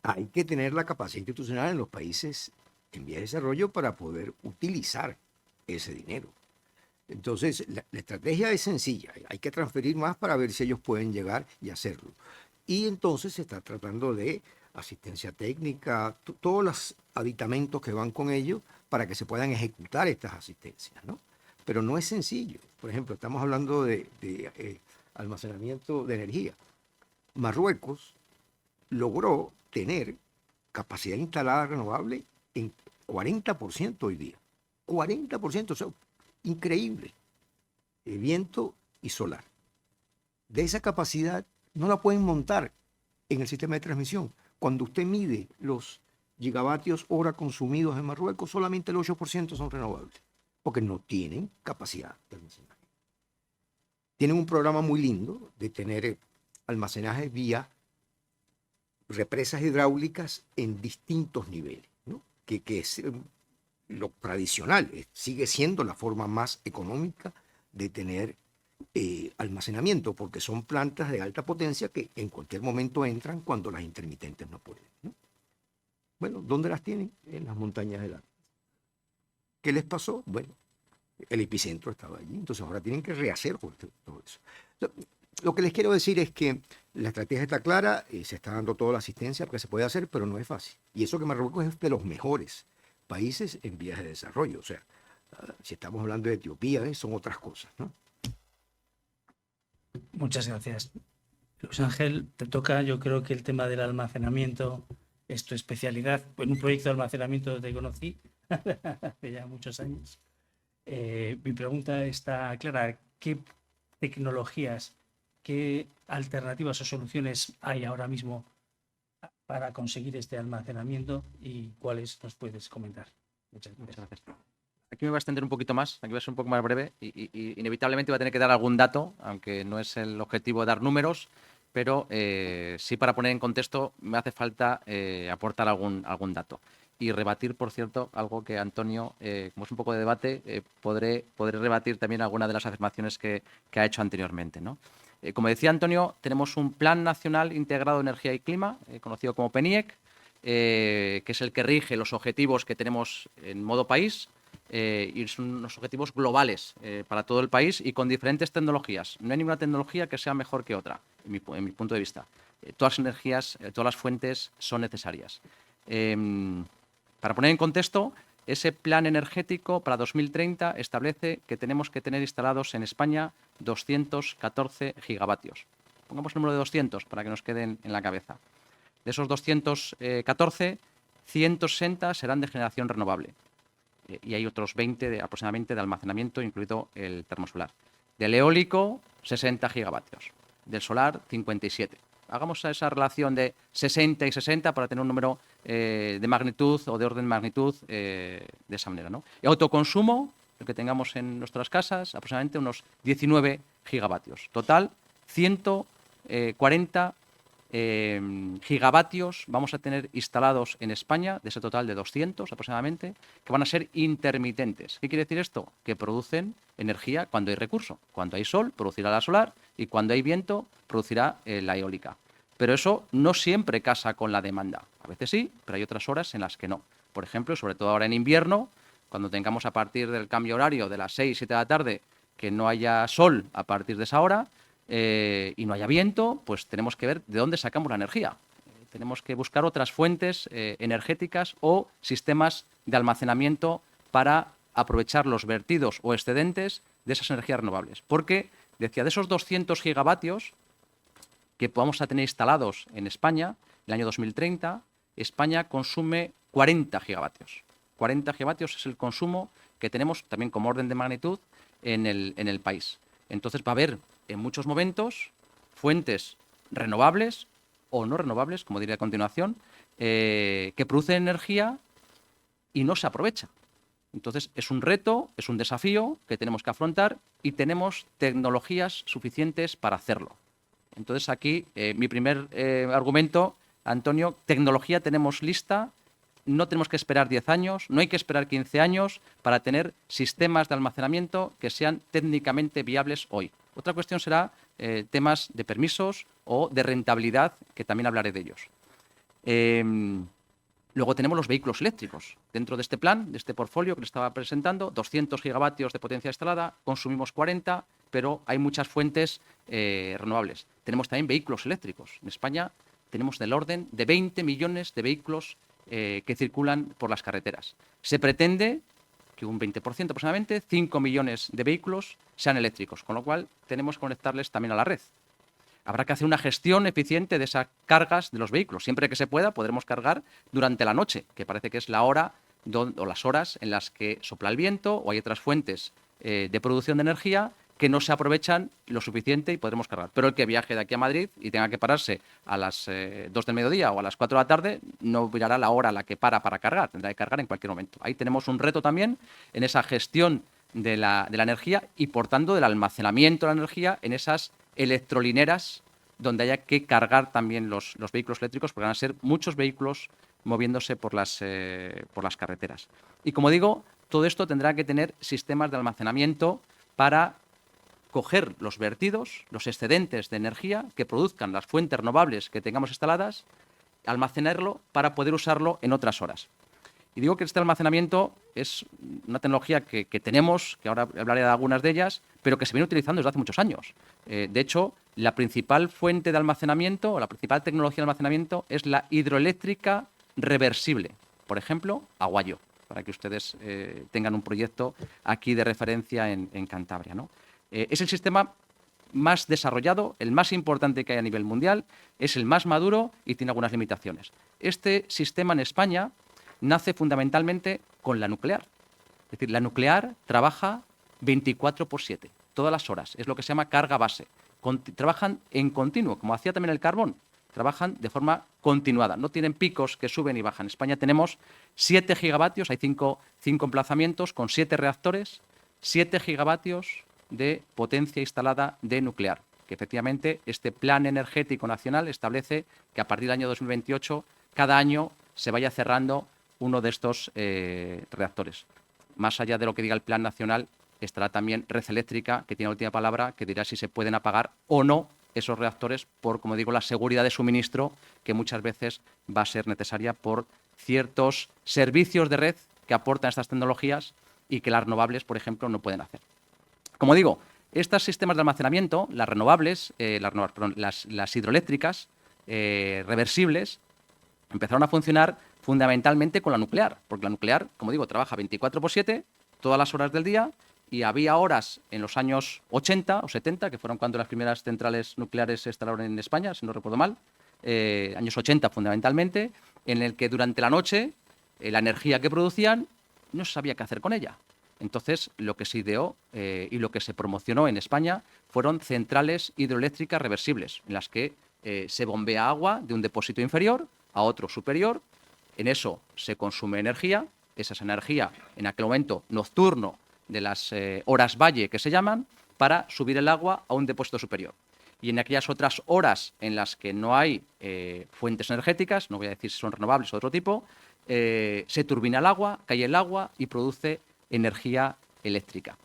Speaker 4: hay que tener la capacidad institucional en los países en vías de desarrollo para poder utilizar ese dinero. Entonces, la estrategia es sencilla. Hay que transferir más para ver si ellos pueden llegar y hacerlo. Y entonces se está tratando de asistencia técnica, todos los aditamentos que van con ello para que se puedan ejecutar estas asistencias, ¿no? Pero no es sencillo. Por ejemplo, estamos hablando de almacenamiento de energía. Marruecos logró tener capacidad instalada renovable en 40% hoy día. 40%, o sea, increíble. Viento y solar. De esa capacidad no la pueden montar en el sistema de transmisión. Cuando usted mide los gigavatios hora consumidos en Marruecos, solamente el 8% son renovables, porque no tienen capacidad de almacenaje. Tienen un programa muy lindo de tener almacenaje vía represas hidráulicas en distintos niveles, ¿no? Que es lo tradicional, sigue siendo la forma más económica de tener almacenamiento, porque son plantas de alta potencia que en cualquier momento entran cuando las intermitentes no pueden, ¿no? Bueno, ¿dónde las tienen? En las montañas del Atlas. ¿Qué les pasó? Bueno, el epicentro estaba allí, entonces ahora tienen que rehacer todo eso. Lo que les quiero decir es que la estrategia está clara, se está dando toda la asistencia que se puede hacer, pero no es fácil. Y eso que Marruecos es de los mejores países en vías de desarrollo. O sea, si estamos hablando de Etiopía, son otras cosas, ¿no?
Speaker 3: Muchas gracias. Luis Ángel, te toca, yo creo que el tema del almacenamiento es tu especialidad. En un proyecto de almacenamiento te conocí hace ya muchos años. Mi pregunta está clara. ¿Qué tecnologías, qué alternativas o soluciones hay ahora mismo para conseguir este almacenamiento y cuáles nos puedes comentar? Muchas gracias.
Speaker 5: Aquí me voy a extender un poquito más, aquí voy a ser un poco más breve y inevitablemente voy a tener que dar algún dato, aunque no es el objetivo dar números, pero sí para poner en contexto me hace falta aportar algún dato. y rebatir, por cierto, algo que Antonio, como es un poco de debate, podré rebatir también alguna de las afirmaciones que ha hecho anteriormente, ¿no? Como decía Antonio, tenemos un Plan Nacional Integrado de Energía y Clima, conocido como PENIEC, que es el que rige los objetivos que tenemos en modo país, y son unos objetivos globales para todo el país y con diferentes tecnologías. No hay ninguna tecnología que sea mejor que otra, en mi punto de vista. Todas las energías, todas las fuentes son necesarias. Para poner en contexto, ese plan energético para 2030 establece que tenemos que tener instalados en España 214 gigavatios. Pongamos el número de 200 para que nos queden en la cabeza. De esos 214, 160 serán de generación renovable. Y hay otros 20 aproximadamente de almacenamiento, incluido el termosolar. Del eólico, 60 gigavatios. Del solar, 57. Hagamos esa relación de 60 y 60 para tener un número de magnitud o de orden de magnitud de esa manera, ¿no? Y autoconsumo, el que tengamos en nuestras casas, aproximadamente unos 19 gigavatios. Total, 140 gigavatios vamos a tener instalados en España, de ese total de 200 aproximadamente, que van a ser intermitentes. ¿Qué quiere decir esto? Que producen energía cuando hay recurso. Cuando hay sol, producirá la solar, y cuando hay viento, producirá la eólica. Pero eso no siempre casa con la demanda. A veces sí, pero hay otras horas en las que no. Por ejemplo, sobre todo ahora en invierno, cuando tengamos a partir del cambio horario de las 6, 7 de la tarde, que no haya sol a partir de esa hora, y no haya viento, pues tenemos que ver de dónde sacamos la energía. Tenemos que buscar otras fuentes energéticas o sistemas de almacenamiento para aprovechar los vertidos o excedentes de esas energías renovables. Porque, decía, de esos 200 gigavatios que vamos a tener instalados en España, el año 2030, España consume 40 gigavatios. 40 gigavatios es el consumo que tenemos también como orden de magnitud en el país. Entonces va a haber en muchos momentos fuentes renovables o no renovables, como diré a continuación, que producen energía y no se aprovecha. Entonces es un reto, es un desafío que tenemos que afrontar y tenemos tecnologías suficientes para hacerlo. Entonces aquí mi primer argumento, Antonio, tecnología tenemos lista. No tenemos que esperar 10 años, no hay que esperar 15 años para tener sistemas de almacenamiento que sean técnicamente viables hoy. Otra cuestión será temas de permisos o de rentabilidad, que también hablaré de ellos. Luego tenemos los vehículos eléctricos. Dentro de este plan, de este portfolio que les estaba presentando, 200 gigavatios de potencia instalada, consumimos 40, pero hay muchas fuentes renovables. Tenemos también vehículos eléctricos. En España tenemos del orden de 20 millones de vehículos que circulan por las carreteras. Se pretende que un 20% aproximadamente, 5 millones de vehículos sean eléctricos, con lo cual tenemos que conectarles también a la red. Habrá que hacer una gestión eficiente de esas cargas de los vehículos. Siempre que se pueda, podremos cargar durante la noche, que parece que es la hora o las horas en las que sopla el viento o hay otras fuentes de producción de energía que no se aprovechan lo suficiente y podremos cargar. Pero el que viaje de aquí a Madrid y tenga que pararse a las 2 del mediodía o a las 4 de la tarde, no mirará la hora a la que para cargar, tendrá que cargar en cualquier momento. Ahí tenemos un reto también en esa gestión de la energía y, por tanto, del almacenamiento de la energía en esas electrolineras donde haya que cargar también los vehículos eléctricos, porque van a ser muchos vehículos moviéndose por las carreteras. Y, como digo, todo esto tendrá que tener sistemas de almacenamiento para coger los vertidos, los excedentes de energía que produzcan las fuentes renovables que tengamos instaladas, almacenarlo para poder usarlo en otras horas. Y digo que este almacenamiento es una tecnología que tenemos, que ahora hablaré de algunas de ellas, pero que se viene utilizando desde hace muchos años. De hecho, la principal fuente de almacenamiento o la principal tecnología de almacenamiento es la hidroeléctrica reversible. Por ejemplo, Aguayo, para que ustedes tengan un proyecto aquí de referencia en Cantabria, ¿no? Es el sistema más desarrollado, el más importante que hay a nivel mundial, es el más maduro y tiene algunas limitaciones. Este sistema en España nace fundamentalmente con la nuclear. Es decir, la nuclear trabaja 24/7, todas las horas. Es lo que se llama carga base. Trabajan en continuo, como hacía también el carbón. Trabajan de forma continuada. No tienen picos que suben y bajan. En España tenemos 7 gigavatios, hay 5 emplazamientos con 7 reactores, 7 gigavatios de potencia instalada de nuclear, que efectivamente este Plan Energético Nacional establece que a partir del año 2028 cada año se vaya cerrando uno de estos reactores. Más allá de lo que diga el Plan Nacional, estará también Red Eléctrica, que tiene la última palabra, que dirá si se pueden apagar o no esos reactores por, como digo, la seguridad de suministro, que muchas veces va a ser necesaria por ciertos servicios de red que aportan estas tecnologías y que las renovables, por ejemplo, no pueden hacer. Como digo, estos sistemas de almacenamiento, las renovables, las hidroeléctricas reversibles, empezaron a funcionar fundamentalmente con la nuclear, porque la nuclear, como digo, trabaja 24/7, todas las horas del día, y había horas en los años 80 o 70, que fueron cuando las primeras centrales nucleares se instalaron en España, si no recuerdo mal, años 80 fundamentalmente, en el que durante la noche la energía que producían no se sabía qué hacer con ella. Entonces, lo que se ideó y lo que se promocionó en España fueron centrales hidroeléctricas reversibles, en las que se bombea agua de un depósito inferior a otro superior. En eso se consume energía. Esa es energía, en aquel momento, nocturno, de las horas valle, que se llaman, para subir el agua a un depósito superior. Y en aquellas otras horas en las que no hay fuentes energéticas, no voy a decir si son renovables o de otro tipo, se turbina el agua, cae el agua y produce energía eléctrica.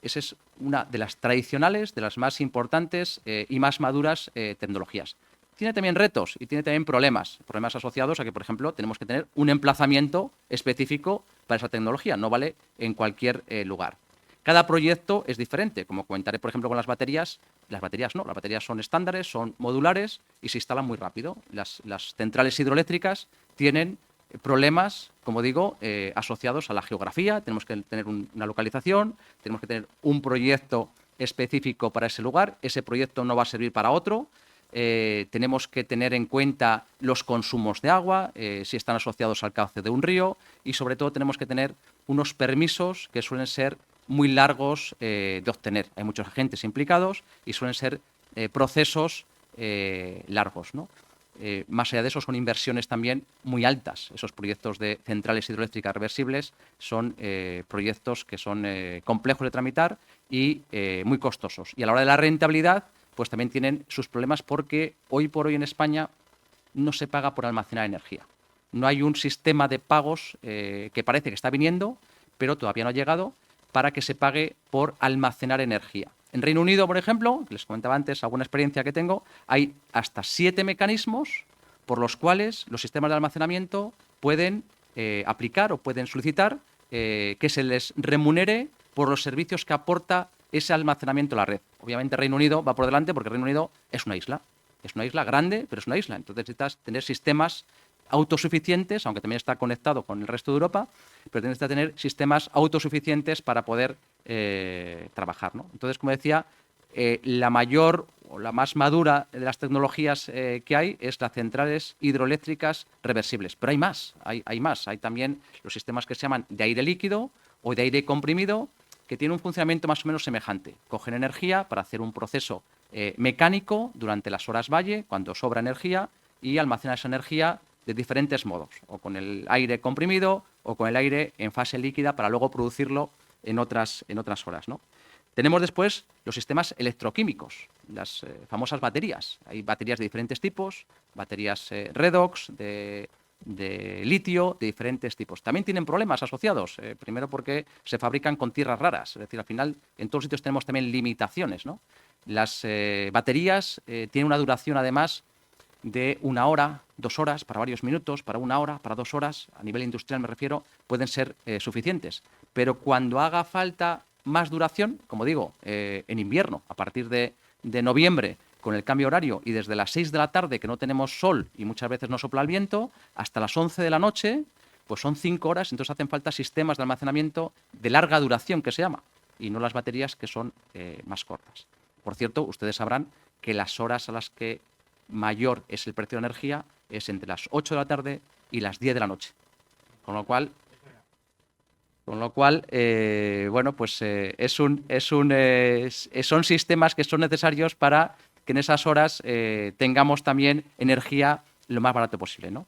Speaker 5: Esa es una de las tradicionales, de las más importantes y más maduras tecnologías. Tiene también retos y tiene también problemas asociados a que, por ejemplo, tenemos que tener un emplazamiento específico para esa tecnología, no vale en cualquier lugar. Cada proyecto es diferente, como comentaré, por ejemplo, con las baterías. Las baterías no, las baterías son estándares, son modulares y se instalan muy rápido. Las centrales hidroeléctricas tienen problemas, como digo, asociados a la geografía. Tenemos que tener una localización, tenemos que tener un proyecto específico para ese lugar. Ese proyecto no va a servir para otro. Tenemos que tener en cuenta los consumos de agua, si están asociados al cauce de un río, y sobre todo tenemos que tener unos permisos que suelen ser muy largos de obtener. Hay muchos agentes implicados y suelen ser procesos largos, ¿no? Más allá de eso, son inversiones también muy altas. Esos proyectos de centrales hidroeléctricas reversibles son proyectos que son complejos de tramitar y muy costosos. Y a la hora de la rentabilidad, pues también tienen sus problemas porque hoy por hoy en España no se paga por almacenar energía. No hay un sistema de pagos que parece que está viniendo, pero todavía no ha llegado, para que se pague por almacenar energía. En Reino Unido, por ejemplo, les comentaba antes alguna experiencia que tengo, hay hasta 7 mecanismos por los cuales los sistemas de almacenamiento pueden aplicar o pueden solicitar que se les remunere por los servicios que aporta ese almacenamiento a la red. Obviamente Reino Unido va por delante porque Reino Unido es una isla grande, pero es una isla. Entonces necesitas tener sistemas autosuficientes, aunque también está conectado con el resto de Europa, pero necesitas tener sistemas autosuficientes para poder trabajar, ¿no? Entonces, como decía, la mayor o la más madura de las tecnologías que hay es las centrales hidroeléctricas reversibles. Pero hay más, hay más. Hay también los sistemas que se llaman de aire líquido o de aire comprimido, que tienen un funcionamiento más o menos semejante. Cogen energía para hacer un proceso mecánico durante las horas valle, cuando sobra energía, y almacenan esa energía de diferentes modos, o con el aire comprimido o con el aire en fase líquida para luego producirlo en otras horas, ¿no? Tenemos después los sistemas electroquímicos, las famosas baterías. Hay baterías de diferentes tipos, baterías redox, de litio, de diferentes tipos. También tienen problemas asociados, primero porque se fabrican con tierras raras, es decir, al final en todos sitios tenemos también limitaciones, ¿no? Las baterías tienen una duración además de 1 hora, 2 horas, para varios minutos, para 1 hora, para 2 horas, a nivel industrial me refiero, pueden ser suficientes. Pero cuando haga falta más duración, como digo, en invierno, a partir de noviembre, con el cambio horario y desde las 6 de la tarde que no tenemos sol y muchas veces no sopla el viento, hasta las 11 de la noche, pues son 5 horas, entonces hacen falta sistemas de almacenamiento de larga duración, que se llama, y no las baterías que son más cortas. Por cierto, ustedes sabrán que las horas a las que mayor es el precio de la energía es entre las 8 de la tarde y las 10 de la noche. Con lo cual, bueno, pues son sistemas que son necesarios para que en esas horas tengamos también energía lo más barato posible, ¿no?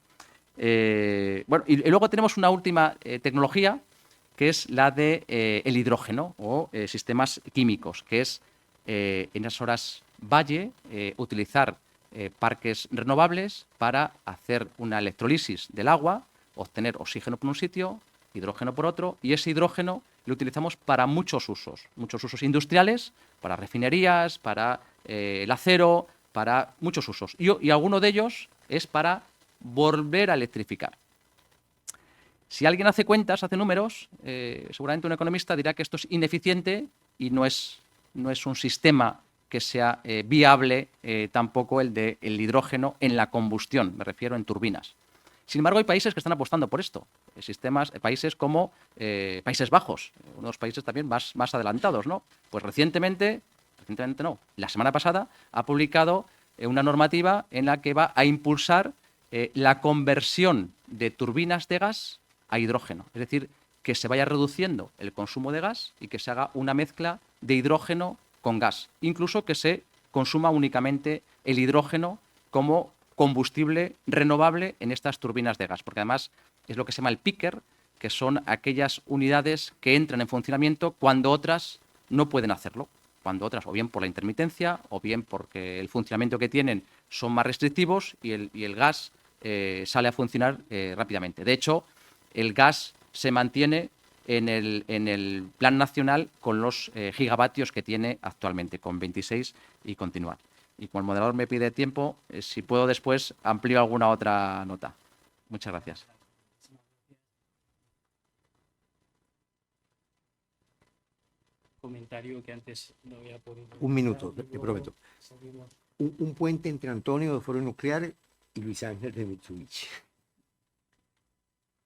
Speaker 5: Bueno, y luego tenemos una última tecnología, que es la de el hidrógeno o sistemas químicos, que es en esas horas valle utilizar parques renovables para hacer una electrolisis del agua, obtener oxígeno por un sitio, hidrógeno por otro, y ese hidrógeno lo utilizamos para muchos usos industriales, para refinerías, para el acero, para muchos usos. Y alguno de ellos es para volver a electrificar. Si alguien hace cuentas, hace números, seguramente un economista dirá que esto es ineficiente y no es un sistema que sea viable tampoco el del hidrógeno en la combustión, me refiero en turbinas. Sin embargo, hay países que están apostando por esto, países como Países Bajos, unos países también más adelantados, ¿no? Pues recientemente no, la semana pasada ha publicado una normativa en la que va a impulsar la conversión de turbinas de gas a hidrógeno, es decir, que se vaya reduciendo el consumo de gas y que se haga una mezcla de hidrógeno con gas, incluso que se consuma únicamente el hidrógeno como combustible renovable en estas turbinas de gas, porque además es lo que se llama el picker, que son aquellas unidades que entran en funcionamiento cuando otras no pueden hacerlo, cuando otras o bien por la intermitencia o bien porque el funcionamiento que tienen son más restrictivos y el gas sale a funcionar rápidamente. De hecho, el gas se mantiene en el plan nacional con los gigavatios que tiene actualmente, con 26 y continuar. Y como el moderador me pide tiempo, si puedo después amplío alguna otra nota. Muchas gracias.
Speaker 3: Comentario que antes no había podido.
Speaker 4: Un minuto, te prometo.
Speaker 3: Seguimos.
Speaker 4: Un puente entre Antonio de Foro Nuclear y Luis Ángel de Mitsubishi.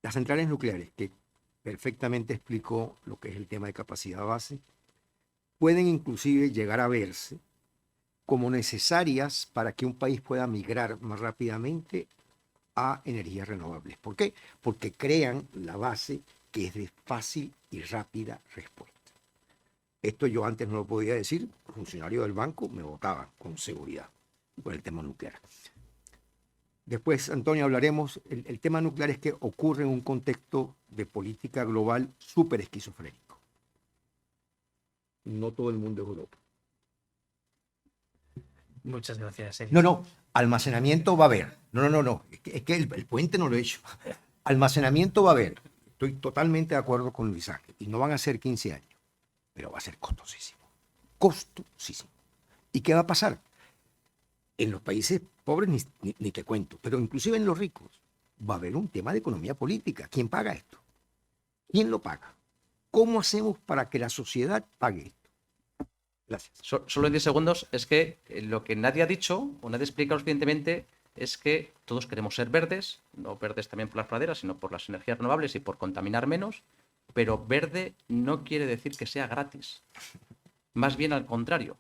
Speaker 4: Las centrales nucleares, que perfectamente explicó lo que es el tema de capacidad base, pueden inclusive llegar a verse como necesarias para que un país pueda migrar más rápidamente a energías renovables. ¿Por qué? Porque crean la base que es de fácil y rápida respuesta. Esto yo antes no lo podía decir, funcionarios del banco me votaban con seguridad por el tema nuclear. Después, Antonio, hablaremos. El tema nuclear es que ocurre en un contexto de política global súper esquizofrénico. No todo el mundo es Europa.
Speaker 3: Muchas gracias, Sergio.
Speaker 4: No, almacenamiento va a haber. No. Es que el puente no lo he hecho. Almacenamiento va a haber. Estoy totalmente de acuerdo con Luis Ángel. Y no van a ser 15 años, pero va a ser costosísimo. Costosísimo. ¿Y qué va a pasar? En los países pobres ni te cuento, pero inclusive en los ricos va a haber un tema de economía política. ¿Quién paga esto? ¿Quién lo paga? ¿Cómo hacemos para que la sociedad pague esto? Gracias.
Speaker 5: Solo en 10 segundos, es que lo que nadie ha dicho o nadie explica suficientemente es que todos queremos ser verdes, no verdes también por las praderas, sino por las energías renovables y por contaminar menos, pero verde no quiere decir que sea gratis. Más bien al contrario.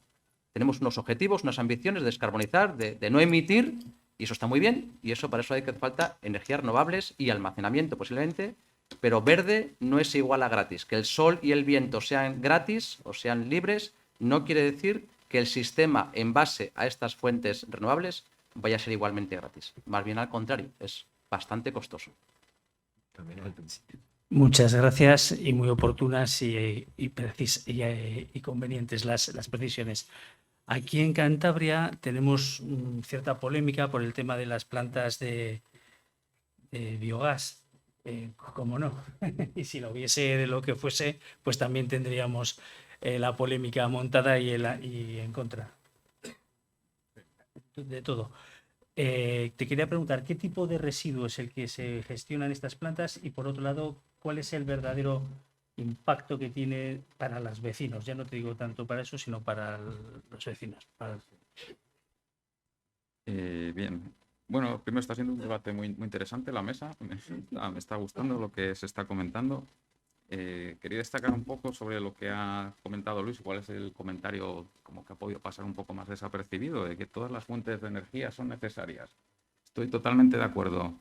Speaker 5: Tenemos unos objetivos, unas ambiciones de descarbonizar, de no emitir, y eso está muy bien, y eso para eso hay que falta energías renovables y almacenamiento posiblemente, pero verde no es igual a gratis. Que el sol y el viento sean gratis o sean libres no quiere decir que el sistema en base a estas fuentes renovables vaya a ser igualmente gratis. Más bien al contrario, es bastante costoso.
Speaker 3: Muchas gracias y muy oportunas y convenientes las precisiones. Aquí en Cantabria tenemos cierta polémica por el tema de las plantas de biogás, como no. Y si lo hubiese de lo que fuese, pues también tendríamos la polémica montada y en contra de todo. Te quería preguntar, ¿qué tipo de residuo es el que se gestiona en estas plantas? Y por otro lado, ¿cuál es el verdadero impacto que tiene para los vecinos? Ya no te digo tanto para eso, sino para los vecinos.
Speaker 6: Bien. Bueno, primero está siendo un debate muy interesante la mesa. Me está gustando lo que se está comentando. Quería destacar un poco sobre lo que ha comentado Luis, cuál es el comentario como que ha podido pasar un poco más desapercibido, de que todas las fuentes de energía son necesarias. Estoy totalmente de acuerdo.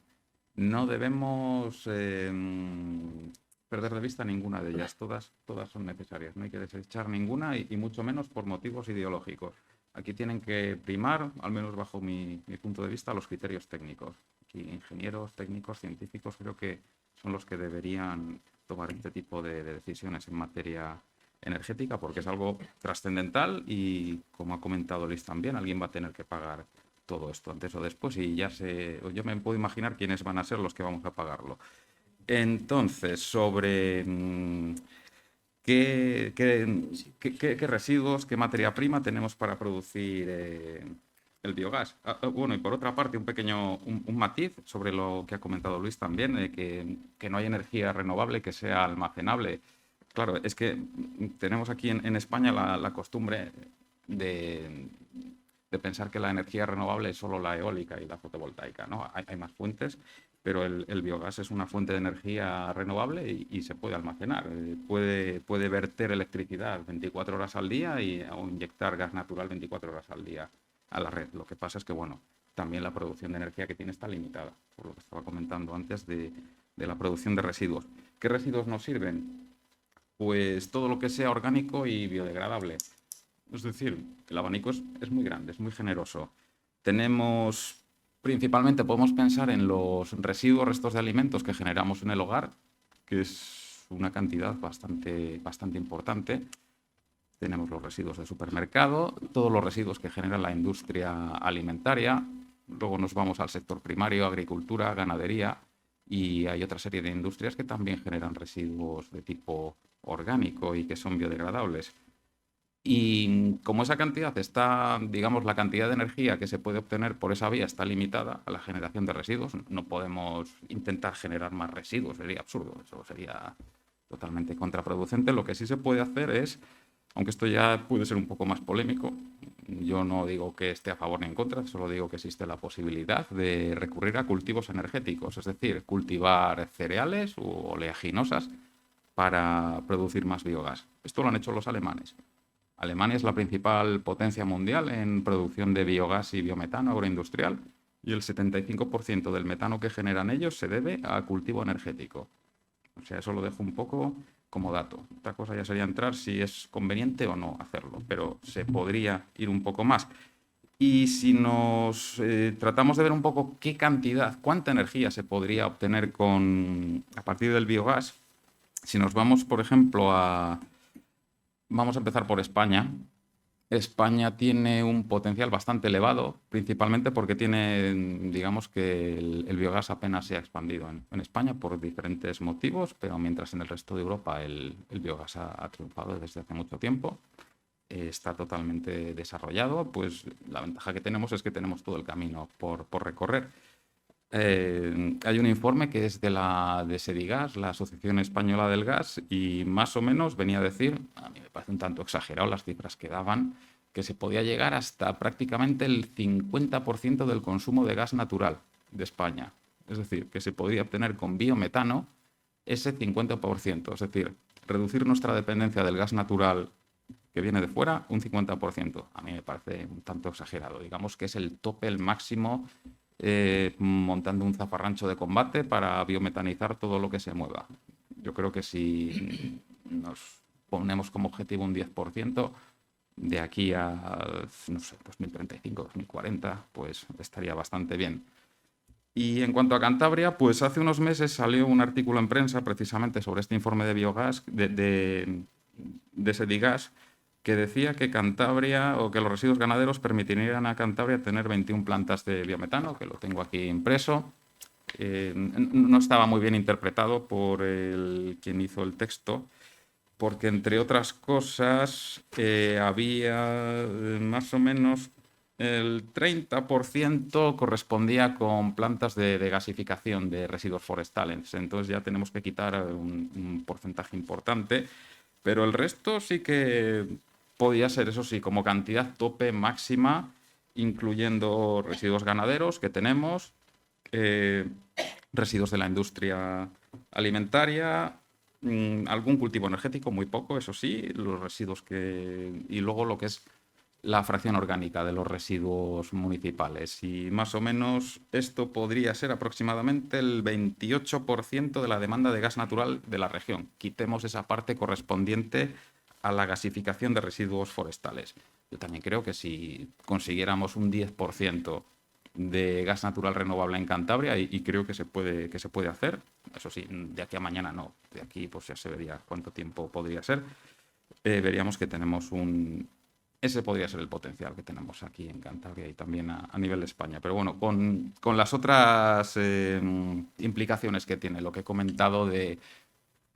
Speaker 6: No debemos perder de vista ninguna de ellas. Todas son necesarias. No hay que desechar ninguna y mucho menos por motivos ideológicos. Aquí tienen que primar, al menos bajo mi punto de vista, los criterios técnicos. Aquí ingenieros, técnicos, científicos creo que son los que deberían tomar este tipo de decisiones en materia energética, porque es algo trascendental y, como ha comentado Luis también, alguien va a tener que pagar todo esto antes o después y yo me puedo imaginar quiénes van a ser los que vamos a pagarlo. Entonces, sobre qué residuos, qué materia prima tenemos para producir el biogás. Bueno, y por otra parte, un matiz sobre lo que ha comentado Luis también, de que no hay energía renovable que sea almacenable. Claro, es que tenemos aquí en España la costumbre de pensar que la energía renovable es solo la eólica y la fotovoltaica, ¿no? Hay más fuentes, pero el biogás es una fuente de energía renovable y se puede almacenar. Puede verter electricidad 24 horas al día o inyectar gas natural 24 horas al día a la red. Lo que pasa es que, bueno, también la producción de energía que tiene está limitada, por lo que estaba comentando antes de la producción de residuos. ¿Qué residuos nos sirven? Pues todo lo que sea orgánico y biodegradable. Es decir, el abanico es muy grande, es muy generoso. Principalmente podemos pensar en los residuos, restos de alimentos que generamos en el hogar, que es una cantidad bastante importante. Tenemos los residuos de supermercado, todos los residuos que genera la industria alimentaria. Luego nos vamos al sector primario, agricultura, ganadería, y hay otra serie de industrias que también generan residuos de tipo orgánico y que son biodegradables. Y como esa cantidad digamos, la cantidad de energía que se puede obtener por esa vía está limitada a la generación de residuos, no podemos intentar generar más residuos, sería absurdo, eso sería totalmente contraproducente. Lo que sí se puede hacer es, aunque esto ya puede ser un poco más polémico, yo no digo que esté a favor ni en contra, solo digo que existe la posibilidad de recurrir a cultivos energéticos, es decir, cultivar cereales u oleaginosas para producir más biogás. Esto lo han hecho los alemanes. Alemania es la principal potencia mundial en producción de biogás y biometano agroindustrial y el 75% del metano que generan ellos se debe a cultivo energético. O sea, eso lo dejo un poco como dato. Otra cosa ya sería entrar si es conveniente o no hacerlo, pero se podría ir un poco más. Y si nos tratamos de ver un poco cuánta energía se podría obtener a partir del biogás, si nos vamos, por ejemplo, vamos a empezar por España. España tiene un potencial bastante elevado, principalmente porque digamos que el biogás apenas se ha expandido en España por diferentes motivos, pero mientras en el resto de Europa el biogás ha triunfado desde hace mucho tiempo, está totalmente desarrollado, pues la ventaja que tenemos es que tenemos todo el camino por recorrer. Hay un informe que es de Sedigas, la Asociación Española del Gas, y más o menos venía a decir, a mí me parece un tanto exagerado las cifras que daban, que se podía llegar hasta prácticamente el 50% del consumo de gas natural de España. Es decir, que se podría obtener con biometano ese 50%. Es decir, reducir nuestra dependencia del gas natural que viene de fuera un 50%. A mí me parece un tanto exagerado. Digamos que es el tope, el máximo, montando un zafarrancho de combate para biometanizar todo lo que se mueva. Yo creo que si nos ponemos como objetivo un 10%, de aquí a, no sé, 2035, 2040, pues estaría bastante bien. Y en cuanto a Cantabria, pues hace unos meses salió un artículo en prensa precisamente sobre este informe de biogás, de Sedigas, que decía que Cantabria o que los residuos ganaderos permitirían a Cantabria tener 21 plantas de biometano, que lo tengo aquí impreso. No estaba muy bien interpretado por quien hizo el texto, porque entre otras cosas había más o menos el 30% correspondía con plantas de gasificación de residuos forestales. Entonces ya tenemos que quitar un porcentaje importante, pero el resto sí que podía ser, eso sí, como cantidad tope máxima, incluyendo residuos ganaderos que tenemos, residuos de la industria alimentaria, algún cultivo energético, muy poco, eso sí, los residuos y luego lo que es la fracción orgánica de los residuos municipales. Y más o menos esto podría ser aproximadamente el 28% de la demanda de gas natural de la región. Quitemos esa parte correspondiente a la gasificación de residuos forestales. Yo también creo que si consiguiéramos un 10% de gas natural renovable en Cantabria, y creo que se puede hacer, eso sí, de aquí a mañana no, de aquí pues ya se vería cuánto tiempo podría ser, veríamos que tenemos un ese podría ser el potencial que tenemos aquí en Cantabria y también a nivel de España. Pero bueno, con las otras implicaciones que tiene, lo que he comentado de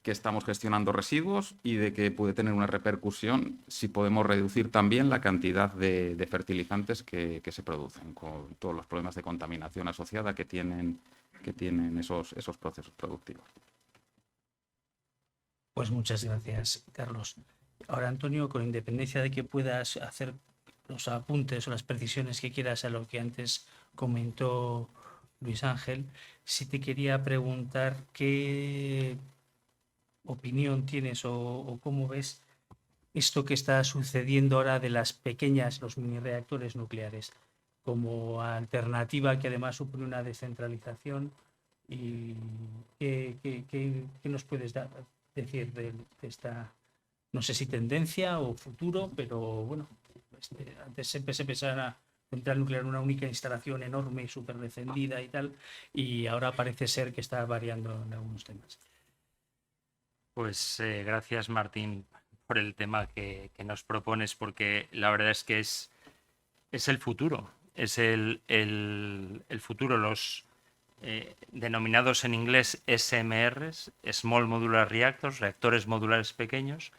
Speaker 6: que estamos gestionando residuos y de que puede tener una repercusión si podemos reducir también la cantidad de fertilizantes que se producen, con todos los problemas de contaminación asociada que tienen esos procesos productivos.
Speaker 3: Pues muchas gracias, Carlos. Ahora, Antonio, con independencia de que puedas hacer los apuntes o las precisiones que quieras a lo que antes comentó Luis Ángel, sí te quería preguntar qué opinión tienes o cómo ves esto que está sucediendo ahora de las pequeñas, los mini reactores nucleares, como alternativa que además supone una descentralización. ¿Y qué nos puedes decir de esta, no sé si tendencia o futuro, pero bueno, antes siempre se pensaba en una central nuclear, una única instalación enorme y súper defendida y tal, y ahora parece ser que está variando en algunos temas?
Speaker 7: Pues gracias, Martín, por el tema que nos propones, porque la verdad es que es el futuro, es el futuro. Los denominados en inglés SMRs, Small Modular Reactors, reactores modulares pequeños,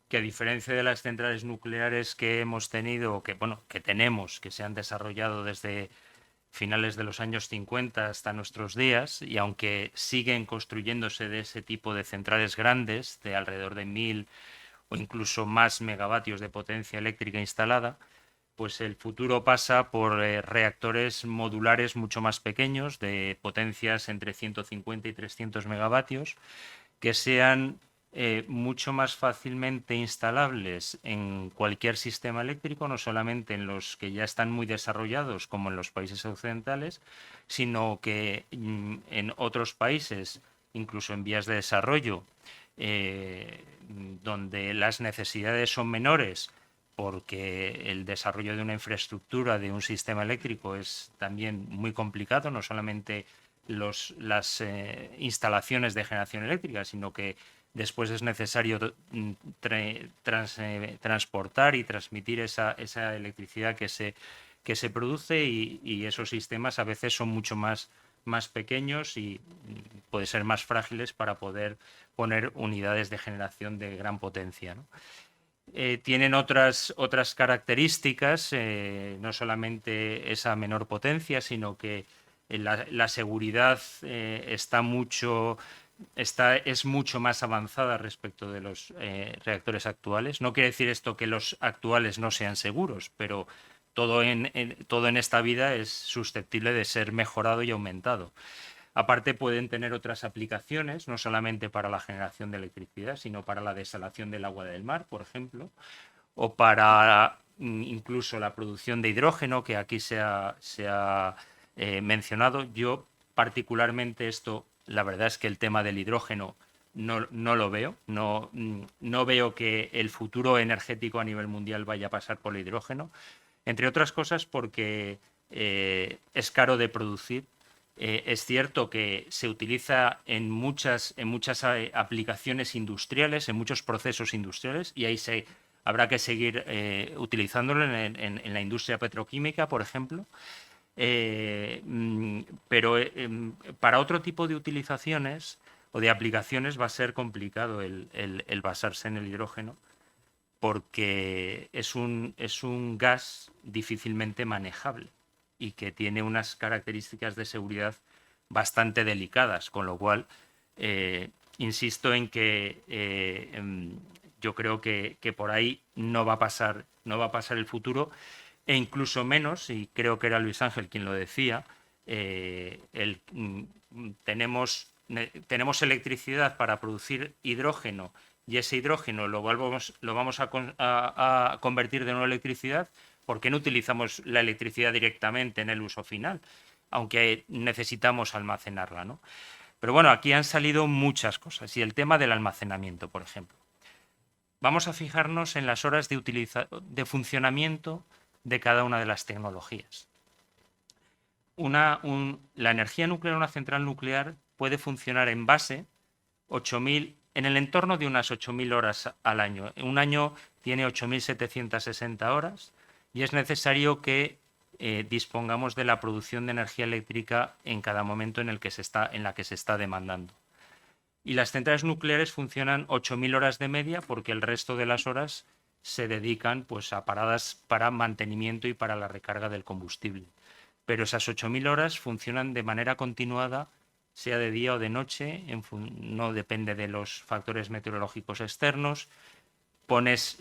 Speaker 7: que a diferencia de las centrales nucleares que hemos tenido, que tenemos, que se han desarrollado desde finales de los años 50 hasta nuestros días, y aunque siguen construyéndose de ese tipo de centrales grandes, de alrededor de 1000 o incluso más megavatios de potencia eléctrica instalada, pues el futuro pasa por reactores modulares mucho más pequeños, de potencias entre 150 y 300 megavatios, que sean mucho más fácilmente instalables en cualquier sistema eléctrico, no solamente en los que ya están muy desarrollados como en los países occidentales, sino que en otros países, incluso en vías de desarrollo, donde las necesidades son menores, porque el desarrollo de una infraestructura, de un sistema eléctrico, es también muy complicado, no solamente las instalaciones de generación eléctrica, sino que después es necesario transportar y transmitir esa electricidad que se produce, y esos sistemas a veces son mucho más pequeños y pueden ser más frágiles para poder poner unidades de generación de gran potencia, ¿no? Tienen otras características, no solamente esa menor potencia, sino que la seguridad es mucho más avanzada respecto de los reactores actuales. No quiere decir esto que los actuales no sean seguros, pero todo en esta vida es susceptible de ser mejorado y aumentado. Aparte, pueden tener otras aplicaciones, no solamente para la generación de electricidad, sino para la desalación del agua del mar, por ejemplo, o para incluso la producción de hidrógeno, que aquí se ha mencionado. Yo particularmente la verdad es que el tema del hidrógeno no lo veo. No veo que el futuro energético a nivel mundial vaya a pasar por el hidrógeno, entre otras cosas porque es caro de producir. Es cierto que se utiliza en muchas aplicaciones industriales, en muchos procesos industriales, y ahí habrá que seguir utilizándolo en la industria petroquímica, por ejemplo. Pero para otro tipo de utilizaciones o de aplicaciones va a ser complicado el basarse en el hidrógeno, porque es un gas difícilmente manejable y que tiene unas características de seguridad bastante delicadas, con lo cual insisto en que yo creo que por ahí no va a pasar el futuro, e incluso menos, y creo que era Luis Ángel quien lo decía, tenemos electricidad para producir hidrógeno, y ese hidrógeno lo vamos a convertir de nuevo en electricidad. ¿Por qué no utilizamos la electricidad directamente en el uso final, aunque necesitamos almacenarla, ¿no? Pero bueno, aquí han salido muchas cosas, y el tema del almacenamiento, por ejemplo. Vamos a fijarnos en las horas de funcionamiento de cada una de las tecnologías. La energía nuclear, una central nuclear, puede funcionar en base 8.000 en el entorno de unas 8.000 horas al año. Un año tiene 8.760 horas y es necesario que dispongamos de la producción de energía eléctrica en cada momento en la que se está demandando. Y las centrales nucleares funcionan 8.000 horas de media porque el resto de las horas se dedican pues, a paradas para mantenimiento y para la recarga del combustible. Pero esas 8.000 horas funcionan de manera continuada, sea de día o de noche, no depende de los factores meteorológicos externos. Pones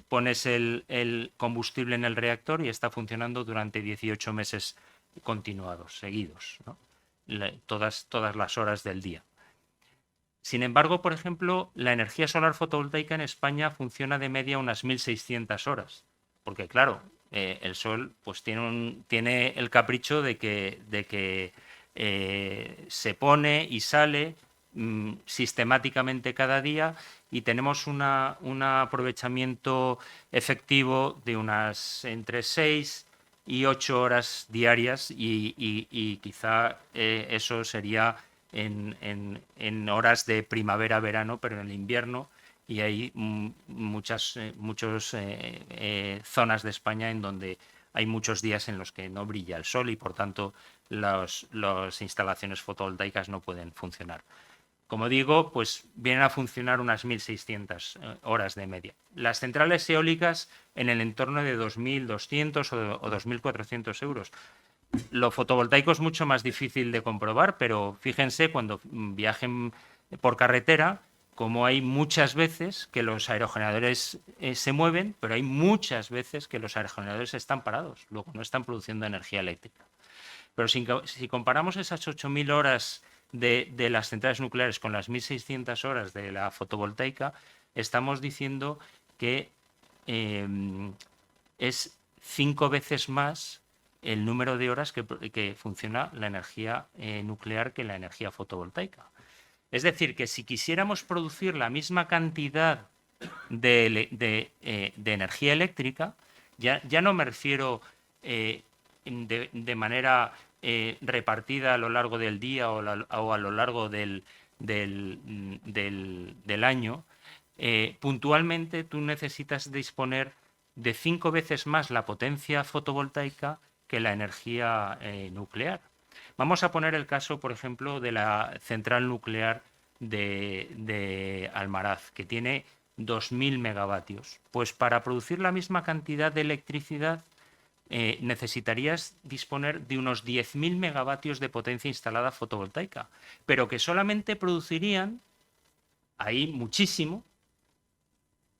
Speaker 7: el combustible en el reactor y está funcionando durante 18 meses continuados, seguidos, ¿no? Todas las horas del día. Sin embargo, por ejemplo, la energía solar fotovoltaica en España funciona de media unas 1.600 horas, porque claro, el sol pues tiene el capricho de que se pone y sale sistemáticamente cada día y tenemos un aprovechamiento efectivo de unas entre 6 y 8 horas diarias y quizá eso sería en horas de primavera-verano, pero en el invierno, y hay muchas zonas de España en donde hay muchos días en los que no brilla el sol y por tanto las instalaciones fotovoltaicas no pueden funcionar. Como digo, pues vienen a funcionar unas 1.600 horas de media. Las centrales eólicas en el entorno de 2.200 o 2.400 euros. Lo fotovoltaico es mucho más difícil de comprobar, pero fíjense cuando viajen por carretera, como hay muchas veces que los aerogeneradores se mueven, pero hay muchas veces que los aerogeneradores están parados, luego no están produciendo energía eléctrica. Pero si comparamos esas 8.000 horas de las centrales nucleares con las 1.600 horas de la fotovoltaica, estamos diciendo que es 5 veces más el número de horas que funciona la energía nuclear que la energía fotovoltaica. Es decir, que si quisiéramos producir la misma cantidad de energía eléctrica, ya no me refiero de manera repartida a lo largo del día o a lo largo del año, puntualmente tú necesitas disponer de 5 veces más la potencia fotovoltaica que la energía nuclear. Vamos a poner el caso, por ejemplo, de la central nuclear de Almaraz, que tiene 2.000 megavatios. Pues para producir la misma cantidad de electricidad necesitarías disponer de unos 10.000 megavatios de potencia instalada fotovoltaica, pero que solamente producirían ahí muchísimo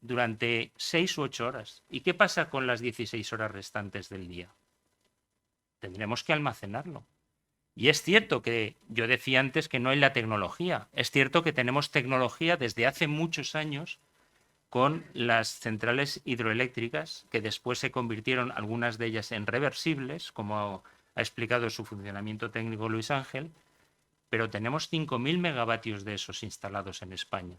Speaker 7: durante 6 u 8 horas. ¿Y qué pasa con las 16 horas restantes del día? Tendremos que almacenarlo. Y es cierto que yo decía antes que no hay la tecnología. Es cierto que tenemos tecnología desde hace muchos años con las centrales hidroeléctricas, que después se convirtieron algunas de ellas en reversibles, como ha explicado su funcionamiento técnico Luis Ángel, pero tenemos 5.000 megavatios de esos instalados en España.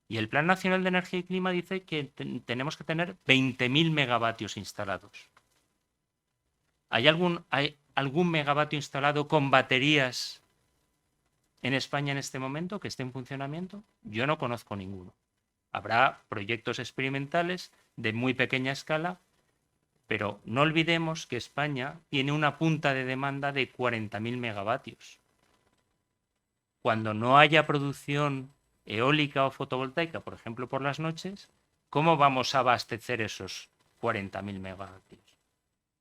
Speaker 7: Y el Plan Nacional de Energía y Clima dice que tenemos que tener 20.000 megavatios instalados. ¿Hay algún megavatio instalado con baterías en España en este momento que esté en funcionamiento? Yo no conozco ninguno. Habrá proyectos experimentales de muy pequeña escala, pero no olvidemos que España tiene una punta de demanda de 40.000 megavatios. Cuando no haya producción eólica o fotovoltaica, por ejemplo, por las noches, ¿cómo vamos a abastecer esos 40.000 megavatios?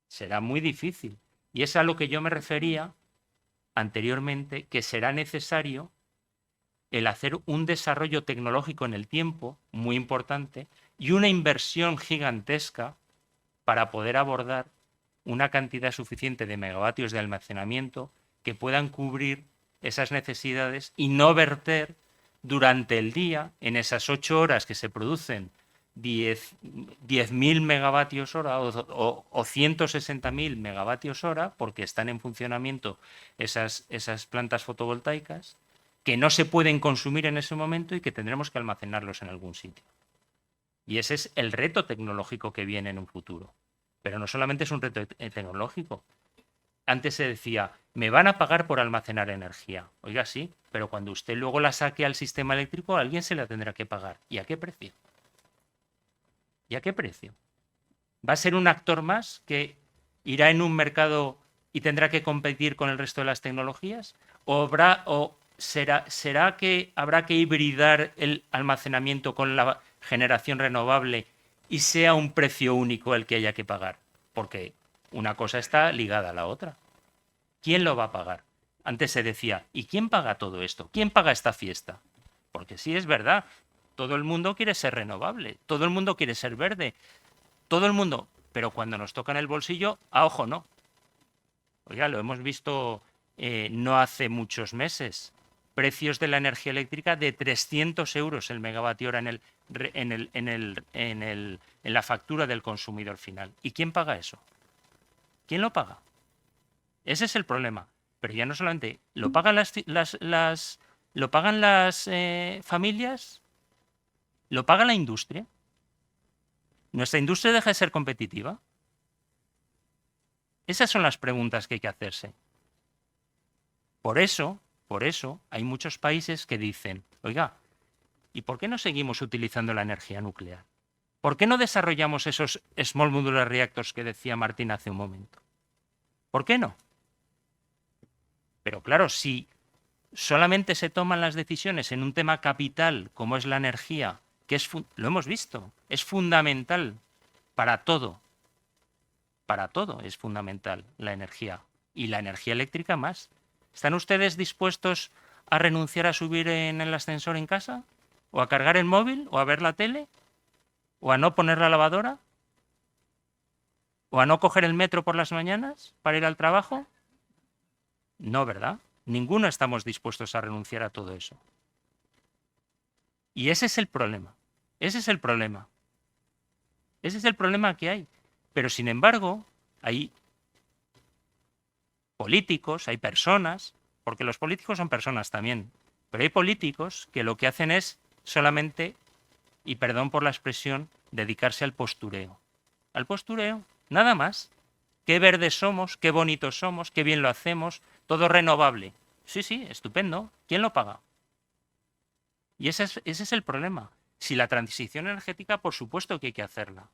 Speaker 7: Será muy difícil. Y es a lo que yo me refería anteriormente, que será necesario el hacer un desarrollo tecnológico en el tiempo muy importante y una inversión gigantesca para poder abordar una cantidad suficiente de megavatios de almacenamiento que puedan cubrir esas necesidades y no verter durante el día, en esas 8 horas que se producen 10.000 megavatios hora o 160.000 megavatios hora, porque están en funcionamiento esas plantas fotovoltaicas, que no se pueden consumir en ese momento y que tendremos que almacenarlos en algún sitio. Y ese es el reto tecnológico que viene en un futuro. Pero no solamente es un reto tecnológico. Antes se decía, me van a pagar por almacenar energía. Oiga, sí, pero cuando usted luego la saque al sistema eléctrico, alguien se la tendrá que pagar. ¿Y a qué precio? ¿Y a qué precio? ¿Va a ser un actor más que irá en un mercado y tendrá que competir con el resto de las tecnologías? ¿O será que habrá que hibridar el almacenamiento con la generación renovable y sea un precio único el que haya que pagar? Porque una cosa está ligada a la otra. ¿Quién lo va a pagar? Antes se decía, ¿y quién paga todo esto? ¿Quién paga esta fiesta? Porque sí, es verdad, todo el mundo quiere ser renovable, todo el mundo quiere ser verde, todo el mundo, pero cuando nos toca en el bolsillo, a ojo no. Oiga, lo hemos visto no hace muchos meses. Precios de la energía eléctrica de 300 euros el megavatio hora en la factura del consumidor final. ¿Y quién paga eso? ¿Quién lo paga? Ese es el problema. Pero ya no solamente lo pagan lo pagan las familias, lo paga la industria. ¿Nuestra industria deja de ser competitiva? Esas son las preguntas que hay que hacerse. Por eso hay muchos países que dicen, oiga, ¿y por qué no seguimos utilizando la energía nuclear? ¿Por qué no desarrollamos esos small modular reactors que decía Martín hace un momento? ¿Por qué no? Pero claro, si solamente se toman las decisiones en un tema capital como es la energía, que lo hemos visto, es fundamental para todo es fundamental la energía y la energía eléctrica más. ¿Están ustedes dispuestos a renunciar a subir en el ascensor en casa? ¿O a cargar el móvil? ¿O a ver la tele? ¿O a no poner la lavadora? ¿O a no coger el metro por las mañanas para ir al trabajo? No, ¿verdad? Ninguno estamos dispuestos a renunciar a todo eso. Y ese es el problema. Ese es el problema. Ese es el problema que hay. Pero sin embargo, hay políticos, hay personas, porque los políticos son personas también, pero hay políticos que lo que hacen es solamente, y perdón por la expresión, dedicarse al postureo. Al postureo, nada más. Qué verdes somos, qué bonitos somos, qué bien lo hacemos, todo renovable. Sí, sí, estupendo. ¿Quién lo paga? Y ese es el problema. Si la transición energética, por supuesto que hay que hacerla.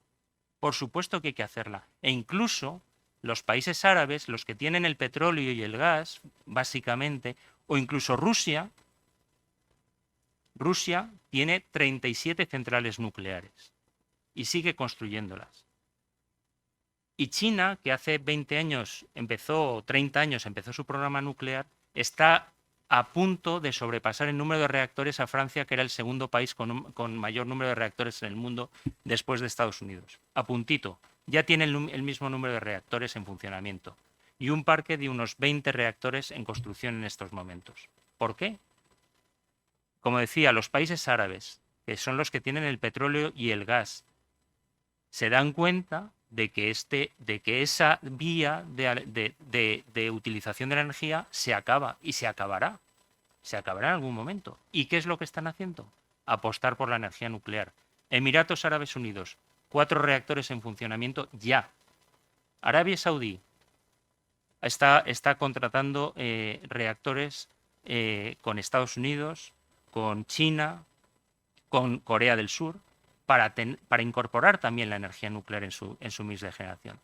Speaker 7: Por supuesto que hay que hacerla. E incluso los países árabes, los que tienen el petróleo y el gas, básicamente, o incluso Rusia tiene 37 centrales nucleares y sigue construyéndolas. Y China, que hace 20 años empezó, 30 años empezó su programa nuclear, está a punto de sobrepasar el número de reactores a Francia, que era el segundo país con mayor número de reactores en el mundo después de Estados Unidos. A puntito. Ya tiene el mismo número de reactores en funcionamiento y un parque de unos 20 reactores en construcción en estos momentos. ¿Por qué? Como decía, los países árabes, que son los que tienen el petróleo y el gas, se dan cuenta de que esa vía de utilización de la energía se acaba y se acabará. Se acabará en algún momento. ¿Y qué es lo que están haciendo? Apostar por la energía nuclear. Emiratos Árabes Unidos, 4 reactores en funcionamiento ya. Arabia Saudí está contratando reactores con Estados Unidos, con China, con Corea del Sur, para incorporar también la energía nuclear en su mix de generación.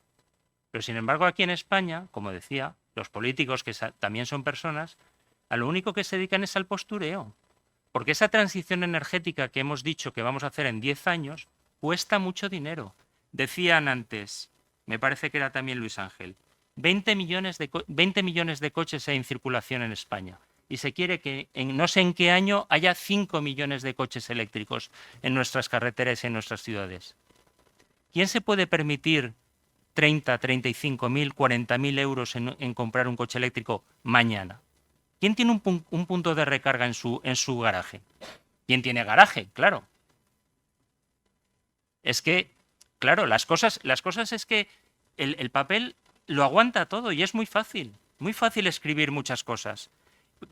Speaker 7: Pero sin embargo aquí en España, como decía, los políticos, que también son personas, a lo único que se dedican es al postureo. Porque esa transición energética que hemos dicho que vamos a hacer en 10 años cuesta mucho dinero. Decían antes, me parece que era también Luis Ángel, 20 millones de coches en circulación en España. Y se quiere que en no sé en qué año haya 5 millones de coches eléctricos en nuestras carreteras y en nuestras ciudades. ¿Quién se puede permitir 30, 35.000, 40.000 euros en comprar un coche eléctrico mañana? ¿Quién tiene un punto de recarga en su garaje? ¿Quién tiene garaje? Claro. Es que, claro, las cosas es que el papel lo aguanta todo y es muy fácil escribir muchas cosas.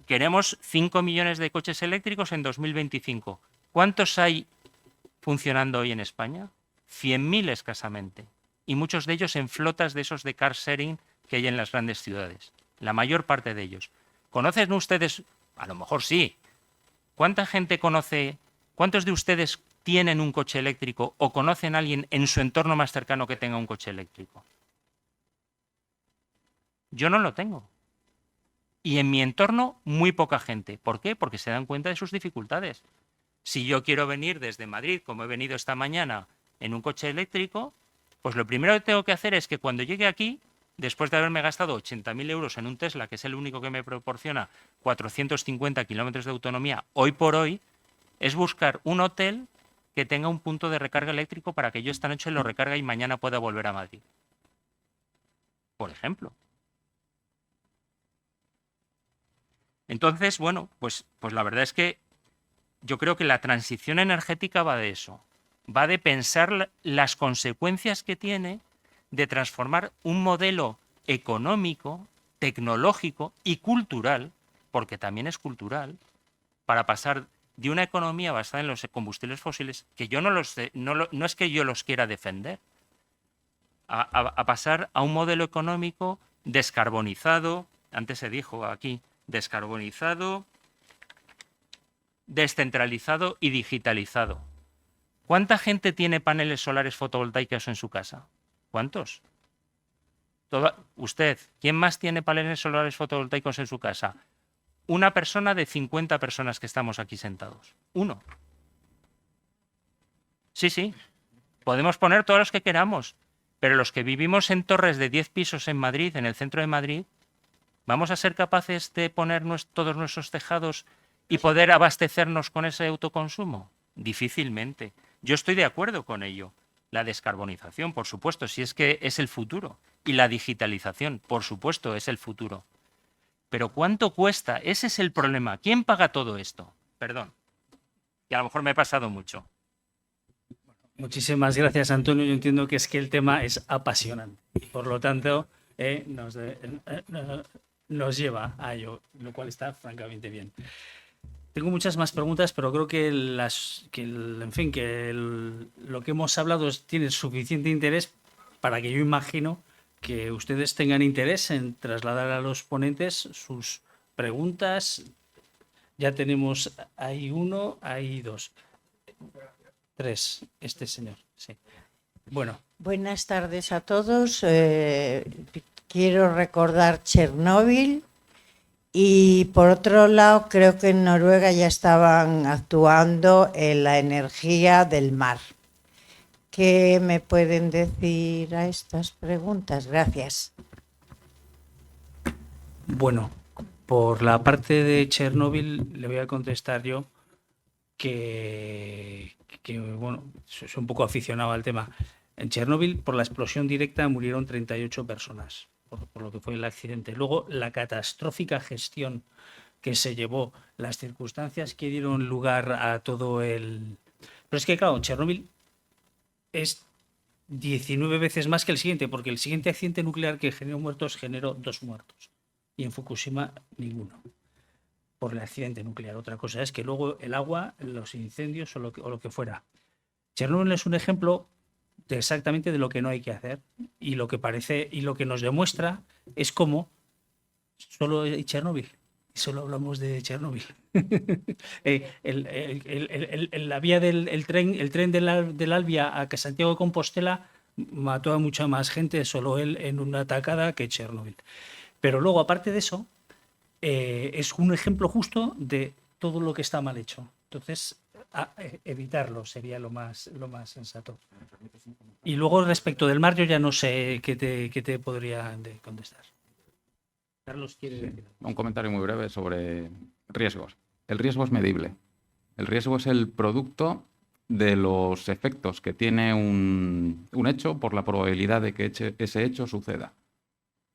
Speaker 7: Queremos 5 millones de coches eléctricos en 2025. ¿Cuántos hay funcionando hoy en España? 100.000 escasamente. Y muchos de ellos en flotas de esos de car sharing que hay en las grandes ciudades. La mayor parte de ellos. ¿Conocen ustedes A lo mejor sí. ¿Cuánta gente conoce, cuántos de ustedes tienen un coche eléctrico o conocen a alguien en su entorno más cercano que tenga un coche eléctrico? Yo no lo tengo. Y en mi entorno, muy poca gente. ¿Por qué? Porque se dan cuenta de sus dificultades. Si yo quiero venir desde Madrid, como he venido esta mañana, en un coche eléctrico, pues lo primero que tengo que hacer es que cuando llegue aquí, después de haberme gastado 80.000 euros en un Tesla, que es el único que me proporciona 450 kilómetros de autonomía hoy por hoy, es buscar un hotel que tenga un punto de recarga eléctrico para que yo esta noche lo recargue y mañana pueda volver a Madrid. Por ejemplo. Entonces, bueno, pues la verdad es que yo creo que la transición energética va de eso. Va de pensar las consecuencias que tiene de transformar un modelo económico, tecnológico y cultural, porque también es cultural, para pasar de una economía basada en los combustibles fósiles, que yo no es que yo los quiera defender, a pasar a un modelo económico descarbonizado, antes se dijo aquí, descarbonizado, descentralizado y digitalizado. ¿Cuánta gente tiene paneles solares fotovoltaicos en su casa? ¿Cuántos? Usted, ¿quién más tiene paneles solares fotovoltaicos en su casa? Una persona de 50 personas que estamos aquí sentados. Uno. Sí, sí. Podemos poner todos los que queramos, pero los que vivimos en torres de 10 pisos en Madrid, en el centro de Madrid, ¿vamos a ser capaces de poner todos nuestros tejados y poder abastecernos con ese autoconsumo? Difícilmente. Yo estoy de acuerdo con ello. La descarbonización, por supuesto, si es que es el futuro. Y la digitalización, por supuesto, es el futuro. Pero ¿cuánto cuesta? Ese es el problema. ¿Quién paga todo esto? Perdón. Y a lo mejor me he pasado mucho.
Speaker 3: Muchísimas gracias, Antonio. Yo entiendo que es que el tema es apasionante y por lo tanto nos lleva a ello, lo cual está francamente bien. Tengo muchas más preguntas, pero creo que lo que hemos hablado tiene suficiente interés para que yo imagino que ustedes tengan interés en trasladar a los ponentes sus preguntas. Ya tenemos ahí uno, ahí dos. Tres, este señor, sí. Bueno.
Speaker 8: Buenas tardes a todos. Quiero recordar Chernóbil y por otro lado creo que en Noruega ya estaban actuando en la energía del mar. ¿Qué me pueden decir a estas preguntas? Gracias.
Speaker 3: Bueno, por la parte de Chernóbil le voy a contestar yo que bueno, soy un poco aficionado al tema. En Chernóbil, por la explosión directa, murieron 38 personas, por lo que fue el accidente. Luego, la catastrófica gestión que se llevó, las circunstancias que dieron lugar a todo el... Pero es que, claro, Chernóbil es 19 veces más que el siguiente, porque el siguiente accidente nuclear que generó muertos generó 2 muertos. Y en Fukushima, ninguno. Por el accidente nuclear. Otra cosa es que luego el agua, los incendios o lo que fuera. Chernóbil es un ejemplo de exactamente de lo que no hay que hacer y lo que parece y lo que nos demuestra es cómo solo hay Chernóbil y solo hablamos de Chernóbil. La vía del tren del Albia a Santiago de Compostela mató a mucha más gente solo él en una atacada que Chernóbil. Pero luego, aparte de eso, es un ejemplo justo de todo lo que está mal hecho. Entonces, evitarlo sería lo más sensato. Y luego, respecto del mar, yo ya no sé qué te podría contestar. Carlos, ¿quiere decir?
Speaker 6: Un comentario muy breve sobre riesgos. El riesgo es medible. El riesgo es el producto de los efectos que tiene un hecho por la probabilidad de que ese hecho suceda.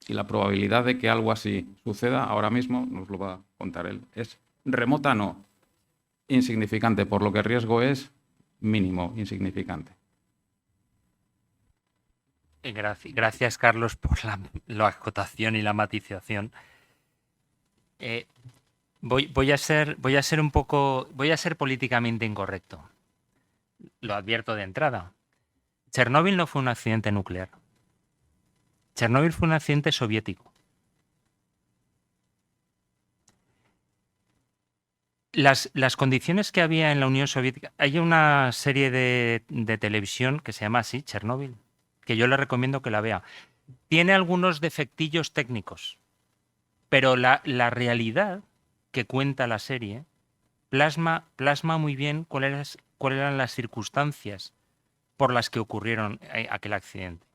Speaker 6: Y la probabilidad de que algo así suceda, ahora mismo, nos lo va a contar él, es remota, no, insignificante, por lo que el riesgo es mínimo, insignificante.
Speaker 7: Gracias, Carlos, por la acotación y la matización. Voy a ser políticamente incorrecto. Lo advierto de entrada. Chernóbil no fue un accidente nuclear. Chernóbil fue un accidente soviético. las condiciones que había en la Unión Soviética, hay una serie de televisión que se llama así, Chernóbil, que yo le recomiendo que la vea. Tiene algunos defectillos técnicos, pero la realidad que cuenta la serie plasma muy bien cuáles eran las circunstancias por las que ocurrieron aquel accidente.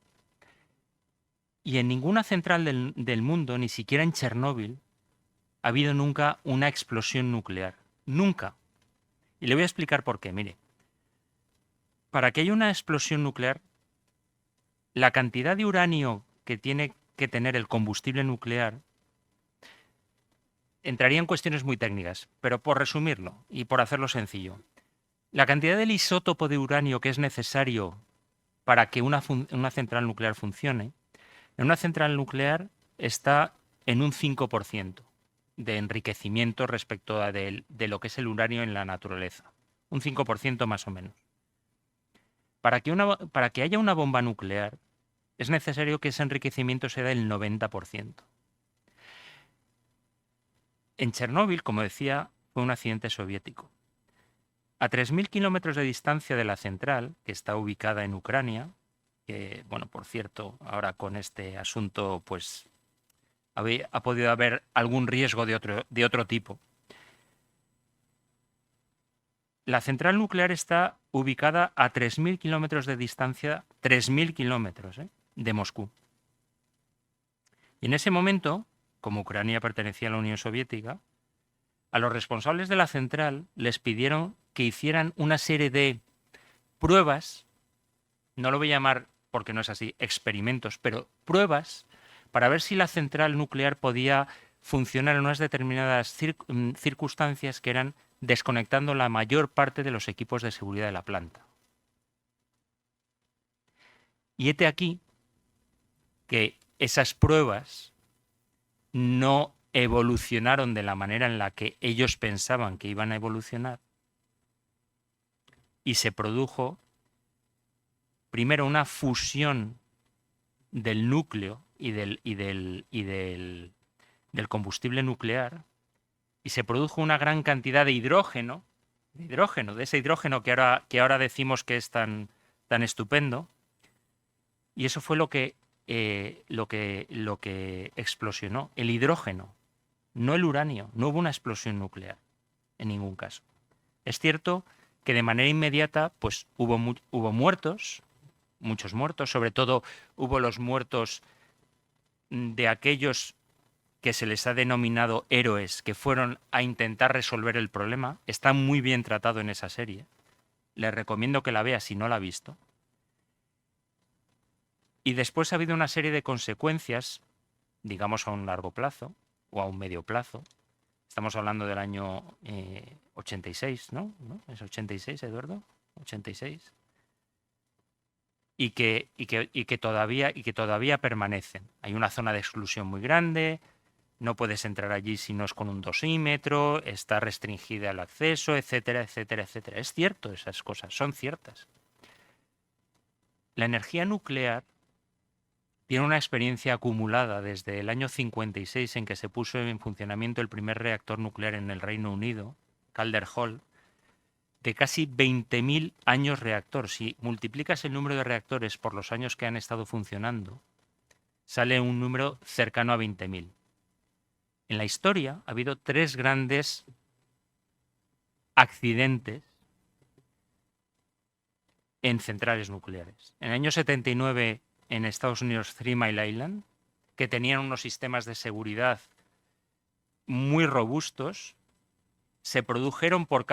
Speaker 7: Y en ninguna central del mundo, ni siquiera en Chernóbil, ha habido nunca una explosión nuclear. Nunca. Y le voy a explicar por qué. Mire, para que haya una explosión nuclear, la cantidad de uranio que tiene que tener el combustible nuclear entraría en cuestiones muy técnicas, pero por resumirlo y por hacerlo sencillo, la cantidad del isótopo de uranio que es necesario para que una central nuclear funcione, en una central nuclear está en un 5% de enriquecimiento respecto de lo que es el uranio en la naturaleza. Un 5% más o menos. Para que haya una bomba nuclear, es necesario que ese enriquecimiento sea del 90%. En Chernóbil, como decía, fue un accidente soviético. A 3.000 kilómetros de distancia de la central, que está ubicada en Ucrania, que, bueno, por cierto, ahora con este asunto, pues ha podido haber algún riesgo de otro tipo. La central nuclear está ubicada a 3.000 kilómetros de distancia, 3.000 kilómetros de Moscú. Y en ese momento, como Ucrania pertenecía a la Unión Soviética, a los responsables de la central les pidieron que hicieran una serie de pruebas, no lo voy a llamar porque no es así, experimentos, pero pruebas para ver si la central nuclear podía funcionar en unas determinadas circunstancias que eran desconectando la mayor parte de los equipos de seguridad de la planta. Y hete aquí que esas pruebas no evolucionaron de la manera en la que ellos pensaban que iban a evolucionar y se produjo primero una fusión del núcleo y del combustible nuclear, y se produjo una gran cantidad de hidrógeno, de ese hidrógeno que ahora decimos que es tan estupendo, y eso fue lo que explosionó, el hidrógeno, no el uranio. No hubo una explosión nuclear en ningún caso. Es cierto que de manera inmediata pues hubo muertos, muchos muertos, sobre todo hubo los muertos de aquellos que se les ha denominado héroes, que fueron a intentar resolver el problema. Está muy bien tratado en esa serie. Les recomiendo que la vea si no la ha visto. Y después ha habido una serie de consecuencias, digamos a un largo plazo o a un medio plazo. Estamos hablando del año 86, ¿no? ¿Es 86, Eduardo? 86. Y que todavía permanecen. Hay una zona de exclusión muy grande, no puedes entrar allí si no es con un dosímetro, está restringida el acceso, etcétera, etcétera, etcétera. Es cierto, esas cosas son ciertas. La energía nuclear tiene una experiencia acumulada desde el año 56 en que se puso en funcionamiento el primer reactor nuclear en el Reino Unido, Calder Hall, de casi 20.000 años reactor. Si multiplicas el número de reactores por los años que han estado funcionando, sale un número cercano a 20.000. En la historia ha habido 3 grandes accidentes en centrales nucleares. En el año 79 en Estados Unidos, 3 Mile Island, que tenían unos sistemas de seguridad muy robustos. Se produjeron por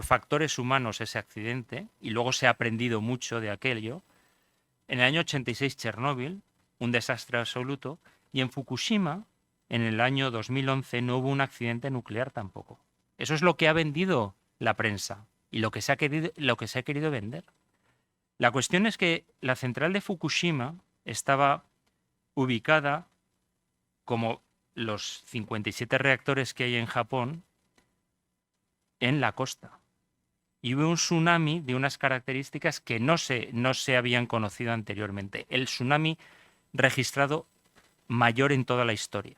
Speaker 7: factores humanos ese accidente, y luego se ha aprendido mucho de aquello. En el año 86 Chernóbil, un desastre absoluto, y en Fukushima, en el año 2011, no hubo un accidente nuclear tampoco. Eso es lo que ha vendido la prensa y lo que se ha querido vender. La cuestión es que la central de Fukushima estaba ubicada, como los 57 reactores que hay en Japón, en la costa. Y hubo un tsunami de unas características que no se habían conocido anteriormente. El tsunami registrado mayor en toda la historia.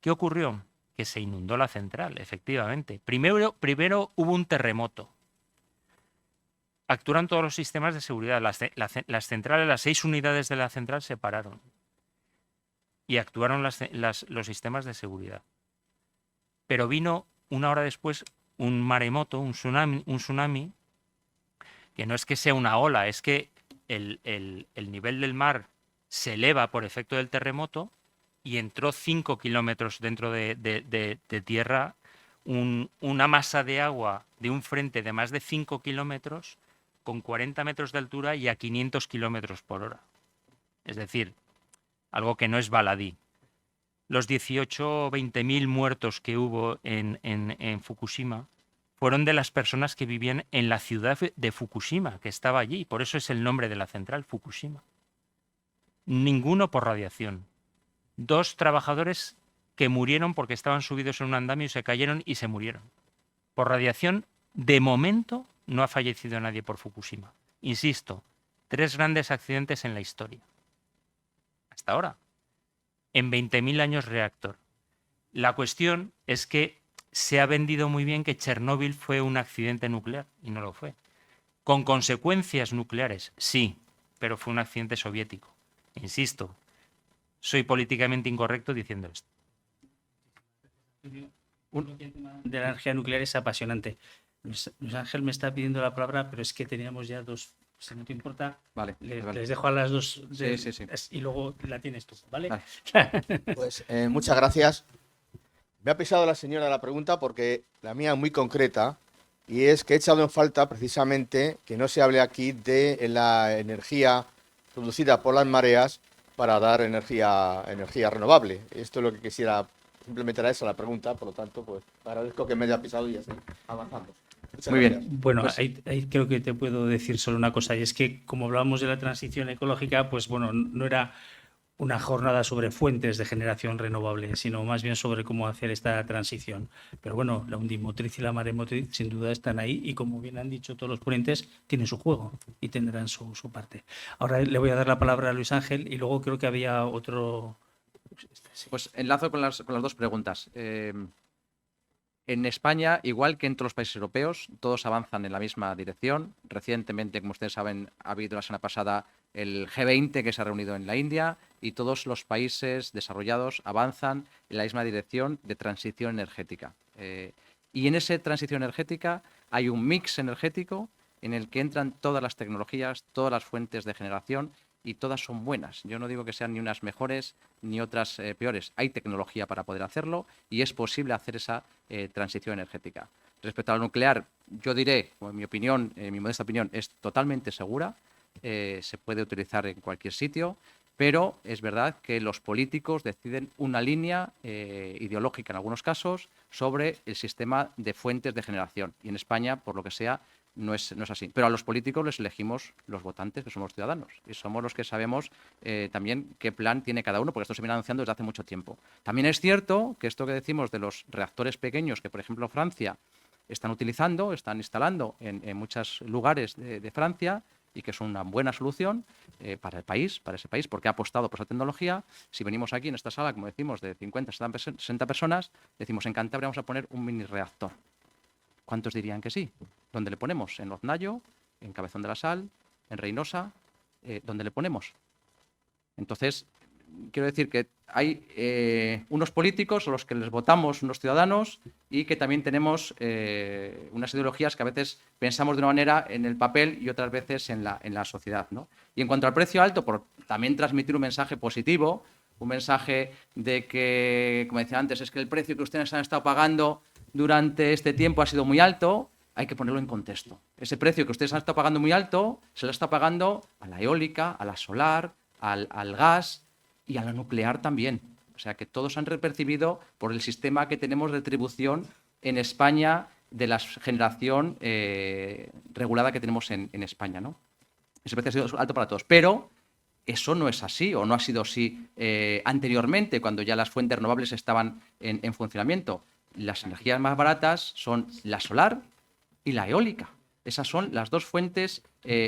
Speaker 7: ¿Qué ocurrió? que se inundó la central, efectivamente. Primero hubo un terremoto. Actuaron todos los sistemas de seguridad. Las centrales, las 6 unidades de la central se pararon. Y actuaron los sistemas de seguridad. Pero vino una hora después un maremoto, un tsunami, que no es que sea una ola, es que el nivel del mar se eleva por efecto del terremoto y entró 5 kilómetros dentro de tierra una masa de agua de un frente de más de 5 kilómetros con 40 metros de altura y a 500 kilómetros por hora. Es decir, algo que no es baladí. Los 18 o 20.000 muertos que hubo en Fukushima fueron de las personas que vivían en la ciudad de Fukushima, que estaba allí. Por eso es el nombre de la central, Fukushima. Ninguno por radiación. 2 trabajadores que murieron porque estaban subidos en un andamio y se cayeron y se murieron. Por radiación, de momento, no ha fallecido nadie por Fukushima. Insisto, 3 grandes accidentes en la historia. Hasta ahora. En 20.000 años reactor. La cuestión es que se ha vendido muy bien que Chernóbil fue un accidente nuclear y no lo fue. Con consecuencias nucleares, sí, pero fue un accidente soviético. Insisto, soy políticamente incorrecto diciendo esto.
Speaker 3: De la energía nuclear es apasionante. Luis Ángel me está pidiendo la palabra, pero es que teníamos ya 2. Si no te importa,
Speaker 5: Vale, vale.
Speaker 3: les dejo a las 2
Speaker 5: Sí.
Speaker 3: y luego la tienes tú, ¿vale?
Speaker 5: Vale.
Speaker 9: Pues muchas gracias. Me ha pisado la señora la pregunta porque la mía es muy concreta y es que he echado en falta precisamente que no se hable aquí de la energía producida por las mareas para dar energía renovable. Esto es lo que quisiera, simplemente era esa la pregunta, por lo tanto, pues agradezco que me haya pisado y así avanzamos. Muchas
Speaker 5: Muy
Speaker 9: gracias.
Speaker 5: bien.
Speaker 3: Bueno,
Speaker 5: Pues-
Speaker 3: ahí creo que te puedo decir solo una cosa, y es que como hablábamos de la transición ecológica, pues bueno, no era una jornada sobre fuentes de generación renovable, sino más bien sobre cómo hacer esta transición. Pero bueno, la undimotriz y la maremotriz sin duda están ahí y, como bien han dicho todos los ponentes, tienen su juego y tendrán su parte. Ahora le voy a dar la palabra a Luis Ángel y luego creo que había otro...
Speaker 5: Pues enlazo con las 2 preguntas. En España, igual que en todos los países europeos, todos avanzan en la misma dirección. Recientemente, como ustedes saben, ha habido la semana pasada el G20 que se ha reunido en la India y todos los países desarrollados avanzan en la misma dirección de transición energética. Y en esa transición energética hay un mix energético en el que entran todas las tecnologías, todas las fuentes de generación y todas son buenas. Yo no digo que sean ni unas mejores ni otras peores. Hay tecnología para poder hacerlo y es posible hacer esa transición energética. Respecto al nuclear, yo diré, en mi opinión, mi modesta opinión, es totalmente segura. Se puede utilizar en cualquier sitio, pero es verdad que los políticos deciden una línea ideológica en algunos casos sobre el sistema de fuentes de generación. Y en España, por lo que sea, no es así. Pero a los políticos les elegimos los votantes, que somos ciudadanos. Y somos los que sabemos también qué plan tiene cada uno, porque esto se viene anunciando desde hace mucho tiempo. También es cierto que esto que decimos de los reactores pequeños, que por ejemplo Francia están utilizando, están instalando en muchos lugares de Francia, y que es una buena solución para ese país, porque ha apostado por esa tecnología. Si venimos aquí en esta sala, como decimos, de 50, 60 personas, decimos en Cantabria vamos a poner un mini reactor. ¿Cuántos dirían que sí? ¿Dónde le ponemos? ¿En Loznayo? ¿En Cabezón de la Sal? ¿En Reynosa? ¿Dónde le ponemos? Entonces, quiero decir que hay unos políticos a los que les votamos unos ciudadanos y que también tenemos unas ideologías que a veces pensamos de una manera en el papel y otras veces en la sociedad, ¿no? Y en cuanto al precio alto, por también transmitir un mensaje positivo, un mensaje de que, como decía antes, es que el precio que ustedes han estado pagando durante este tiempo ha sido muy alto, hay que ponerlo en contexto. Ese precio que ustedes han estado pagando muy alto se lo está pagando a la eólica, a la solar, al gas y a la nuclear también. O sea que todos han percibido por el sistema que tenemos de retribución en España de la generación regulada que tenemos en España, ¿no? Ese precio ha sido alto para todos. Pero eso no es así o no ha sido así anteriormente, cuando ya las fuentes renovables estaban en funcionamiento. Las energías más baratas son la solar y la eólica. Esas son las 2 fuentes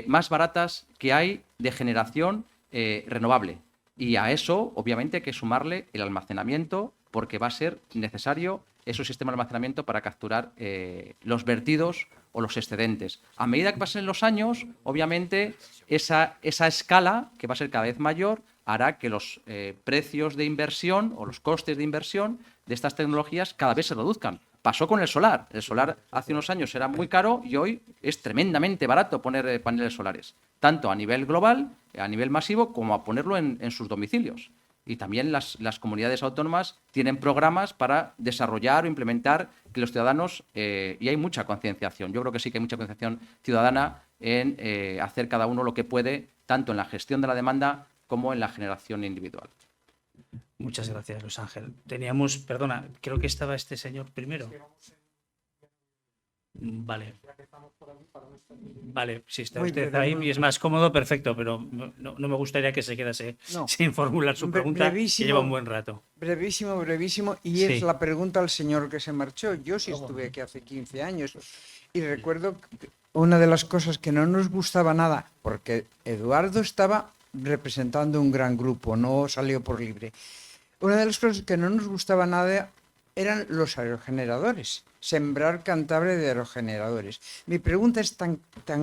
Speaker 5: más baratas que hay de generación renovable. Y a eso, obviamente, hay que sumarle el almacenamiento porque va a ser necesario esos sistemas de almacenamiento para capturar los vertidos o los excedentes. A medida que pasen los años, obviamente, esa escala, que va a ser cada vez mayor, hará que los precios de inversión o los costes de inversión de estas tecnologías cada vez se reduzcan. Pasó con el solar. El solar hace unos años era muy caro y hoy es tremendamente barato poner paneles solares, tanto a nivel global, a nivel masivo, como a ponerlo en sus domicilios. Y también las comunidades autónomas tienen programas para desarrollar o implementar que los ciudadanos, y hay mucha concienciación, yo creo que sí que hay mucha concienciación ciudadana en hacer cada uno lo que puede, tanto en la gestión de la demanda como en la generación individual.
Speaker 3: Muchas gracias, Luis Ángel. Teníamos, perdona, creo que estaba este señor primero. Vale. Vale, si está
Speaker 2: Muy
Speaker 3: usted
Speaker 2: breve,
Speaker 3: ahí
Speaker 2: muy
Speaker 3: y es más cómodo, perfecto, pero no me gustaría que se quedase
Speaker 10: No.
Speaker 3: sin formular su pregunta, que
Speaker 10: Brevísimo.
Speaker 3: lleva un buen rato.
Speaker 10: Brevísimo, y
Speaker 3: Sí.
Speaker 10: es la pregunta al señor que se marchó. Yo sí estuve aquí hace 15 años y recuerdo que una de las cosas que no nos gustaba nada, porque Eduardo estaba representando un gran grupo, no salió por libre. Una de las cosas que no nos gustaba nada eran los aerogeneradores, sembrar Cantabria de aerogeneradores. Mi pregunta es tan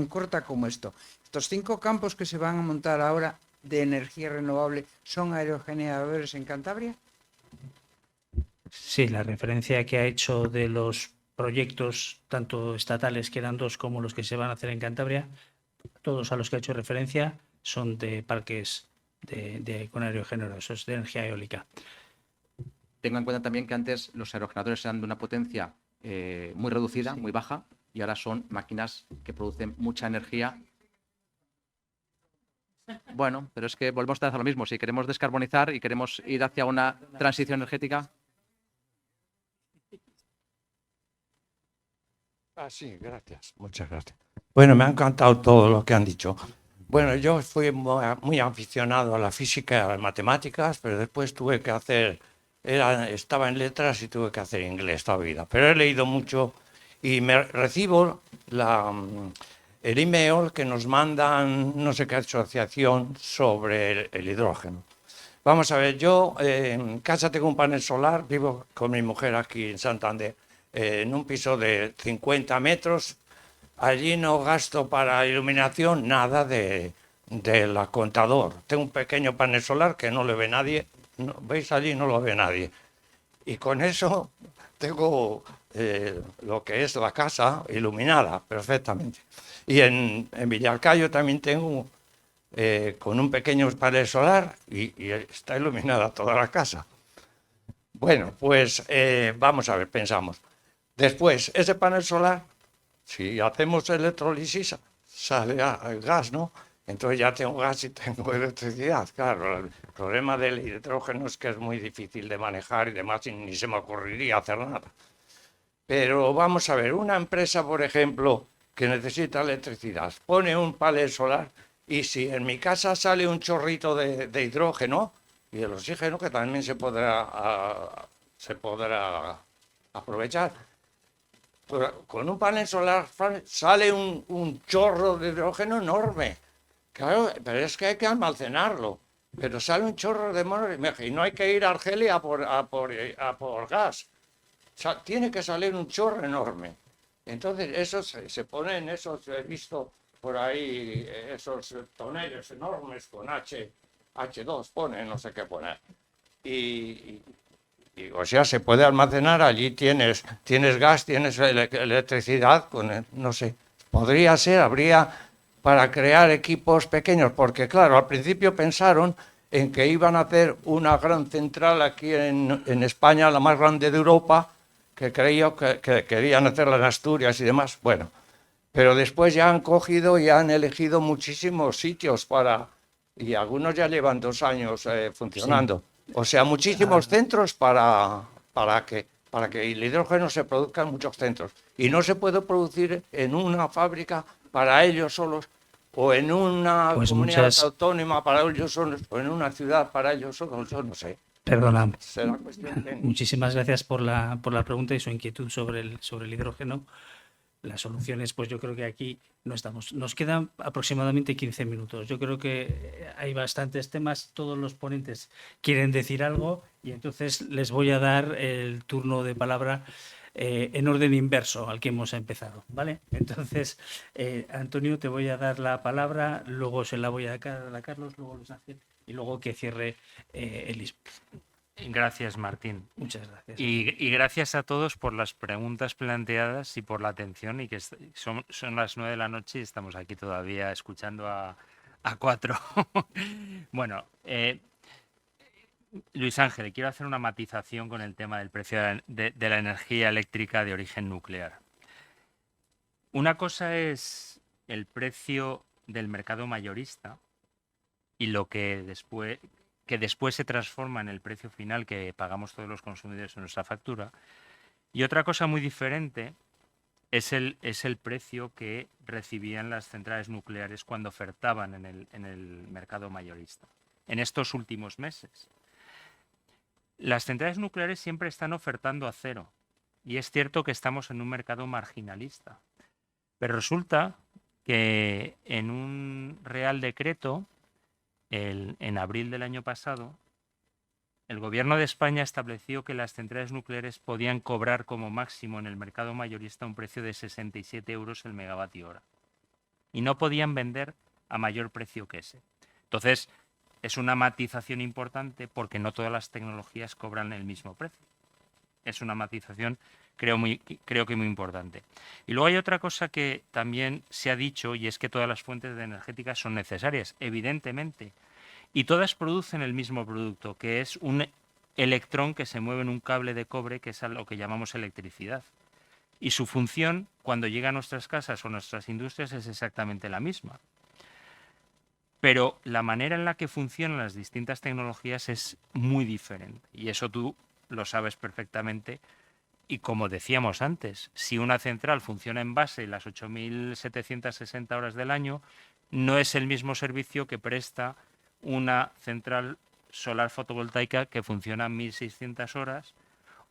Speaker 10: corta como esto. ¿Estos 5 campos que se van a montar ahora de energía renovable son aerogeneradores en Cantabria?
Speaker 3: Sí, la referencia que ha hecho de los proyectos, tanto estatales, que eran 2, como los que se van a hacer en Cantabria, todos a los que ha hecho referencia son de parques con aerogeneradores, de energía eólica.
Speaker 5: Tengo en cuenta también que antes los aerogeneradores eran de una potencia muy reducida, muy baja, y ahora son máquinas que producen mucha energía. Bueno, pero es que volvemos a lo mismo. Si queremos descarbonizar y queremos ir hacia una transición energética.
Speaker 11: Sí, gracias. Muchas gracias. Bueno, me ha encantado todo lo que han dicho. Bueno, yo fui muy aficionado a la física y a las matemáticas, pero después tuve que hacer, estaba en letras y tuve que hacer inglés toda la vida. Pero he leído mucho y me recibo el email que nos mandan no sé qué asociación sobre el hidrógeno. Vamos a ver, yo en casa tengo un panel solar, vivo con mi mujer aquí en Santander, en un piso de 50 metros. Allí no gasto para iluminación nada del contador. Tengo un pequeño panel solar que no le ve nadie. No, veis allí, no lo ve nadie. Y con eso tengo lo que es la casa iluminada perfectamente. Y en Villarcayo también tengo con un pequeño panel solar y está iluminada toda la casa. Bueno, pues vamos a ver, pensamos. Después, ese panel solar, si hacemos electrólisis, sale el gas, ¿no? Entonces ya tengo gas y tengo electricidad. Claro, el problema del hidrógeno es que es muy difícil de manejar y demás, y ni se me ocurriría hacer nada. Pero vamos a ver, una empresa, por ejemplo, que necesita electricidad, pone un panel solar y si en mi casa sale un chorrito de hidrógeno y el oxígeno, que también se podrá aprovechar, con un panel solar sale un chorro de hidrógeno enorme. Claro, pero es que hay que almacenarlo. Pero sale un chorro de enorme y no hay que ir a Argelia a por gas. O sea, tiene que salir un chorro enorme. Entonces, eso se pone en esos, he visto por ahí, esos toneles enormes con H2 pone, no sé qué poner. O sea, se puede almacenar, allí tienes gas, tienes electricidad, no sé, podría ser, habría para crear equipos pequeños, porque claro, al principio pensaron en que iban a hacer una gran central aquí en España, la más grande de Europa, que creo que querían hacerla en Asturias y demás, bueno, pero después ya han cogido y han elegido muchísimos sitios y algunos ya llevan 2 años funcionando. Sí. O sea, muchísimos centros para que el hidrógeno se produzca en muchos centros. Y no se puede producir en una fábrica para ellos solos, o en una comunidad autónoma para ellos solos, o en una ciudad para ellos solos, yo no sé.
Speaker 3: Perdona.
Speaker 11: Será cuestión de...
Speaker 3: Muchísimas gracias por la pregunta y su inquietud sobre el hidrógeno. las soluciones, pues yo creo que aquí no estamos. Nos quedan aproximadamente 15 minutos. Yo creo que hay bastantes temas, todos los ponentes quieren decir algo y entonces les voy a dar el turno de palabra en orden inverso al que hemos empezado, ¿vale? Entonces, Antonio, te voy a dar la palabra, luego se la voy a dar a Carlos, luego Luis Ángel y luego que cierre Elis.
Speaker 7: Gracias, Martín.
Speaker 3: Muchas gracias.
Speaker 7: Y gracias a todos por las preguntas planteadas y por la atención. Y que son las 9 de la noche y estamos aquí todavía escuchando a 4. Bueno, Luis Ángel, quiero hacer una matización con el tema del precio de la energía eléctrica de origen nuclear. Una cosa es el precio del mercado mayorista y lo que después se transforma en el precio final que pagamos todos los consumidores en nuestra factura. Y otra cosa muy diferente es el precio que recibían las centrales nucleares cuando ofertaban en el mercado mayorista. En estos últimos meses, las centrales nucleares siempre están ofertando a cero. Y es cierto que estamos en un mercado marginalista. Pero resulta que en un Real Decreto, en abril del año pasado, el Gobierno de España estableció que las centrales nucleares podían cobrar como máximo en el mercado mayorista un precio de 67 euros el megavatio hora. Y no podían vender a mayor precio que ese. Entonces, es una matización importante porque no todas las tecnologías cobran el mismo precio. Es una matización, creo que muy importante. Y luego hay otra cosa que también se ha dicho, y es que todas las fuentes energéticas son necesarias, evidentemente. Y todas producen el mismo producto, que es un electrón que se mueve en un cable de cobre, que es a lo que llamamos electricidad. Y su función, cuando llega a nuestras casas o nuestras industrias, es exactamente la misma. Pero la manera en la que funcionan las distintas tecnologías es muy diferente. Y eso tú lo sabes perfectamente. Y como decíamos antes, si una central funciona en base las 8.760 horas del año, no es el mismo servicio que presta una central solar fotovoltaica que funciona 1.600 horas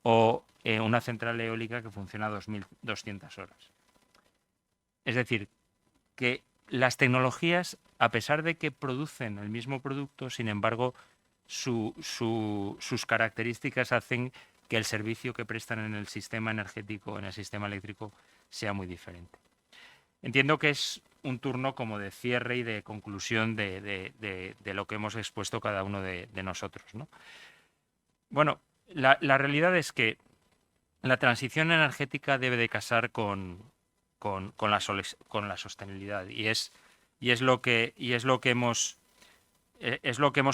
Speaker 7: o una central eólica que funciona 2.200 horas. Es decir, que las tecnologías, a pesar de que producen el mismo producto, sin embargo, sus características hacen que el servicio que prestan en el sistema energético, en el sistema eléctrico, sea muy diferente. Entiendo que es un turno como de cierre y de conclusión de lo que hemos expuesto cada uno de nosotros, ¿no? Bueno, la realidad es que la transición energética debe de casar con la sostenibilidad y es lo que hemos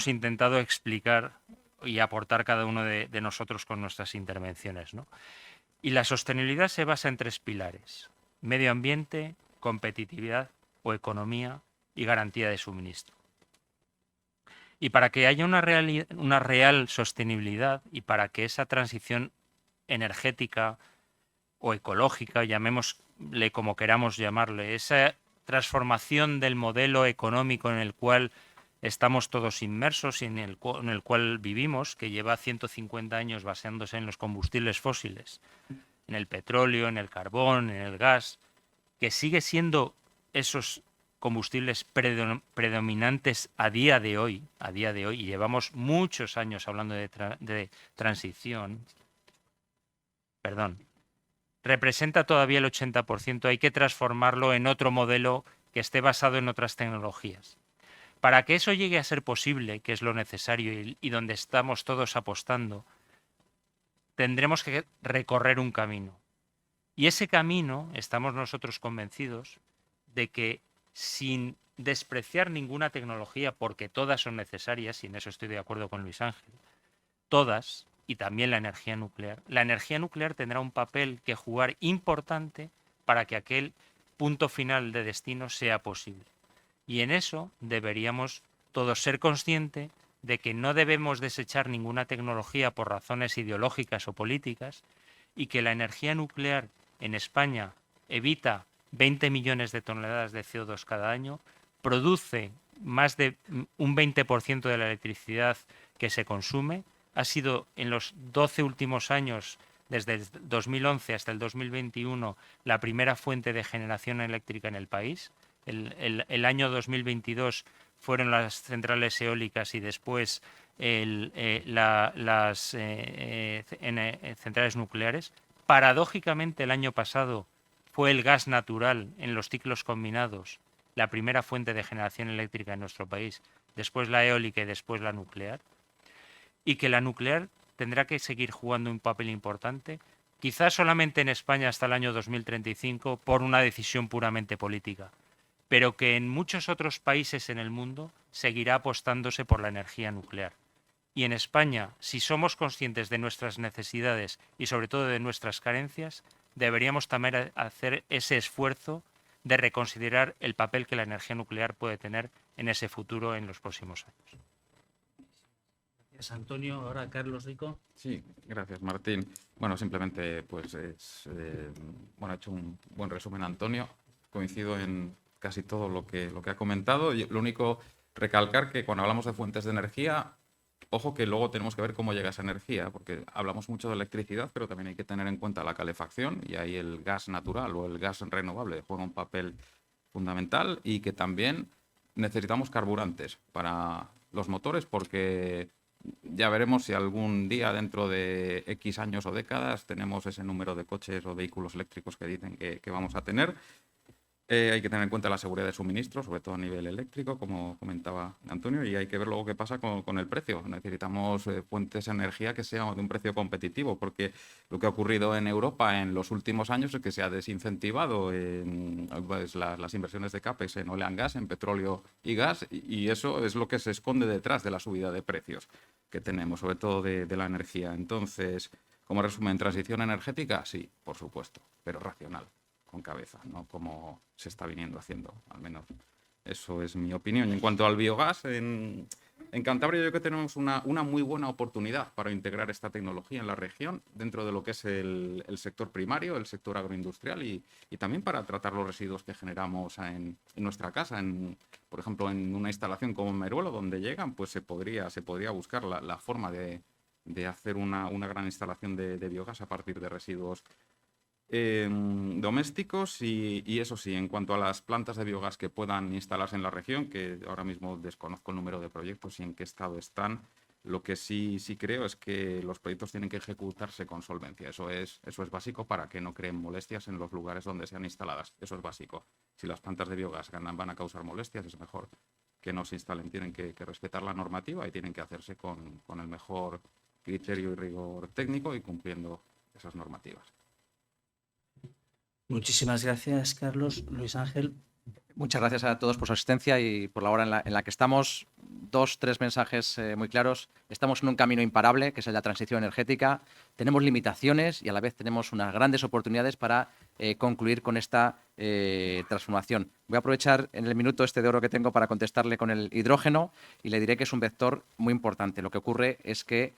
Speaker 7: intentado explicar y aportar cada uno de nosotros con nuestras intervenciones, ¿no? Y la sostenibilidad se basa en 3 pilares: medio ambiente, competitividad o economía y garantía de suministro. Y para que haya una real sostenibilidad y para que esa transición energética o ecológica, llamémosle como queramos llamarle, esa transformación del modelo económico en el cual estamos todos inmersos y en el cual vivimos, que lleva 150 años basándose en los combustibles fósiles, en el petróleo, en el carbón, en el gas, que sigue siendo esos combustibles predominantes a día de hoy, y llevamos muchos años hablando de transición, representa todavía el 80%, hay que transformarlo en otro modelo que esté basado en otras tecnologías. Para que eso llegue a ser posible, que es lo necesario y donde estamos todos apostando, tendremos que recorrer un camino. Y ese camino, estamos nosotros convencidos de que, sin despreciar ninguna tecnología, porque todas son necesarias, y en eso estoy de acuerdo con Luis Ángel, todas, y también la energía nuclear tendrá un papel que jugar importante para que aquel punto final de destino sea posible. Y en eso deberíamos todos ser conscientes de que no debemos desechar ninguna tecnología por razones ideológicas o políticas y que la energía nuclear en España evita 20 millones de toneladas de CO2 cada año, produce más de un 20% de la electricidad que se consume, ha sido en los 12 últimos años desde el 2011 hasta el 2021 la primera fuente de generación eléctrica en el país. El año 2022 fueron las centrales eólicas y después las centrales nucleares. Paradójicamente, el año pasado fue el gas natural en los ciclos combinados la primera fuente de generación eléctrica en nuestro país, después la eólica y después la nuclear, y que la nuclear tendrá que seguir jugando un papel importante, quizás solamente en España hasta el año 2035 por una decisión puramente política, pero que en muchos otros países en el mundo seguirá apostándose por la energía nuclear. Y en España, si somos conscientes de nuestras necesidades y sobre todo de nuestras carencias, deberíamos también hacer ese esfuerzo de reconsiderar el papel que la energía nuclear puede tener en ese futuro en los próximos años.
Speaker 3: Gracias, Antonio. Ahora Carlos Rico.
Speaker 6: Sí, gracias, Martín. Bueno, simplemente, pues, ha hecho un buen resumen, Antonio. Coincido en casi todo lo que ha comentado. Lo único, recalcar que cuando hablamos de fuentes de energía, ojo que luego tenemos que ver cómo llega esa energía, porque hablamos mucho de electricidad, pero también hay que tener en cuenta la calefacción, y ahí el gas natural o el gas renovable juega un papel fundamental, y que también necesitamos carburantes para los motores, porque ya veremos si algún día dentro de X años o décadas tenemos ese número de coches o vehículos eléctricos que dicen que vamos a tener. Hay que tener en cuenta la seguridad de suministro, sobre todo a nivel eléctrico, como comentaba Antonio, y hay que ver luego qué pasa con el precio. Necesitamos fuentes de energía que sean de un precio competitivo, porque lo que ha ocurrido en Europa en los últimos años es que se ha desincentivado las inversiones de CAPEX en oil and gas, en petróleo y gas, y eso es lo que se esconde detrás de la subida de precios que tenemos, sobre todo de la energía. Entonces, como resumen, transición energética, sí, por supuesto, pero racional, con cabeza, no como se está viniendo haciendo, al menos eso es mi opinión. Y en cuanto al biogás, en Cantabria yo creo que tenemos una muy buena oportunidad para integrar esta tecnología en la región, dentro de lo que es el sector primario, el sector agroindustrial, y también para tratar los residuos que generamos en nuestra casa. Por ejemplo, en una instalación como Meruelo, donde llegan, pues se podría buscar la forma de hacer una gran instalación de biogás a partir de residuos domésticos, y eso sí, en cuanto a las plantas de biogás que puedan instalarse en la región, que ahora mismo desconozco el número de proyectos y en qué estado están, lo que sí creo es que los proyectos tienen que ejecutarse con solvencia. Eso es básico para que no creen molestias en los lugares donde sean instaladas. Eso es básico. Si las plantas de biogás van a causar molestias, es mejor que no se instalen. Tienen que respetar la normativa y tienen que hacerse con el mejor criterio y rigor técnico y cumpliendo esas normativas.
Speaker 3: Muchísimas gracias, Carlos. Luis Ángel.
Speaker 5: Muchas gracias a todos por su asistencia y por la hora en la que estamos. 2-3 mensajes muy claros. Estamos en un camino imparable, que es el de la transición energética. Tenemos limitaciones y a la vez tenemos unas grandes oportunidades para concluir con esta transformación. Voy a aprovechar en el minuto de oro que tengo para contestarle con el hidrógeno, y le diré que es un vector muy importante. Lo que ocurre es que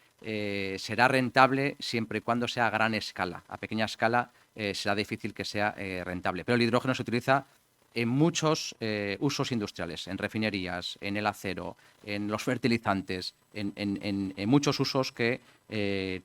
Speaker 5: será rentable siempre y cuando sea a gran escala. A pequeña escala será difícil que sea rentable. Pero el hidrógeno se utiliza en muchos usos industriales, en refinerías, en el acero, en los fertilizantes, en muchos usos que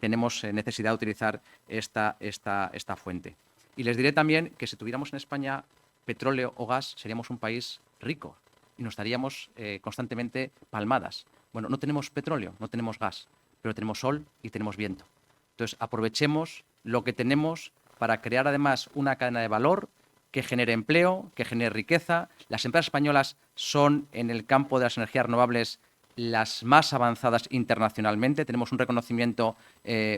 Speaker 5: tenemos necesidad de utilizar esta fuente. Y les diré también que si tuviéramos en España petróleo o gas, seríamos un país rico y nos daríamos constantemente palmadas. Bueno, no tenemos petróleo, no tenemos gas, pero tenemos sol y tenemos viento. Entonces, aprovechemos lo que tenemos para crear además una cadena de valor que genere empleo, que genere riqueza. Las empresas españolas son, en el campo de las energías renovables, las más avanzadas internacionalmente. Tenemos un reconocimiento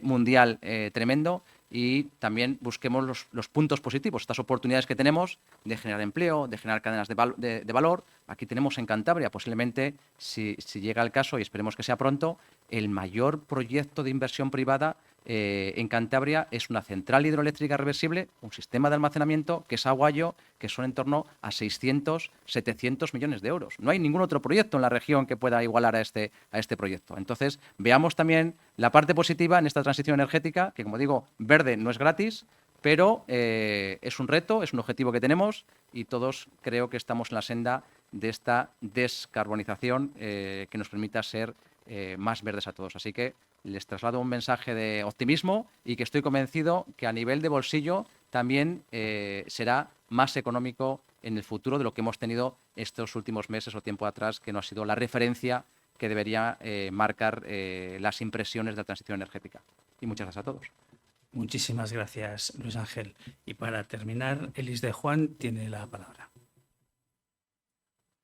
Speaker 5: mundial tremendo, y también busquemos los puntos positivos, estas oportunidades que tenemos de generar empleo, de generar cadenas de valor. Aquí tenemos en Cantabria, posiblemente, si llega el caso, y esperemos que sea pronto, el mayor proyecto de inversión privada en Cantabria. Es una central hidroeléctrica reversible, un sistema de almacenamiento, que es Aguayo, que son en torno a 600, 700 millones de euros. No hay ningún otro proyecto en la región que pueda igualar a este proyecto. Entonces, veamos también la parte positiva en esta transición energética, que, como digo, verde no es gratis, pero es un reto, es un objetivo que tenemos, y todos creo que estamos en la senda de esta descarbonización que nos permita ser más verdes a todos. Así que les traslado un mensaje de optimismo y que estoy convencido que a nivel de bolsillo también será más económico en el futuro de lo que hemos tenido estos últimos meses o tiempo atrás, que no ha sido la referencia que debería marcar las impresiones de la transición energética. Y muchas gracias a todos.
Speaker 3: Muchísimas gracias, Luis Ángel. Y para terminar, Elis de Juan tiene la palabra.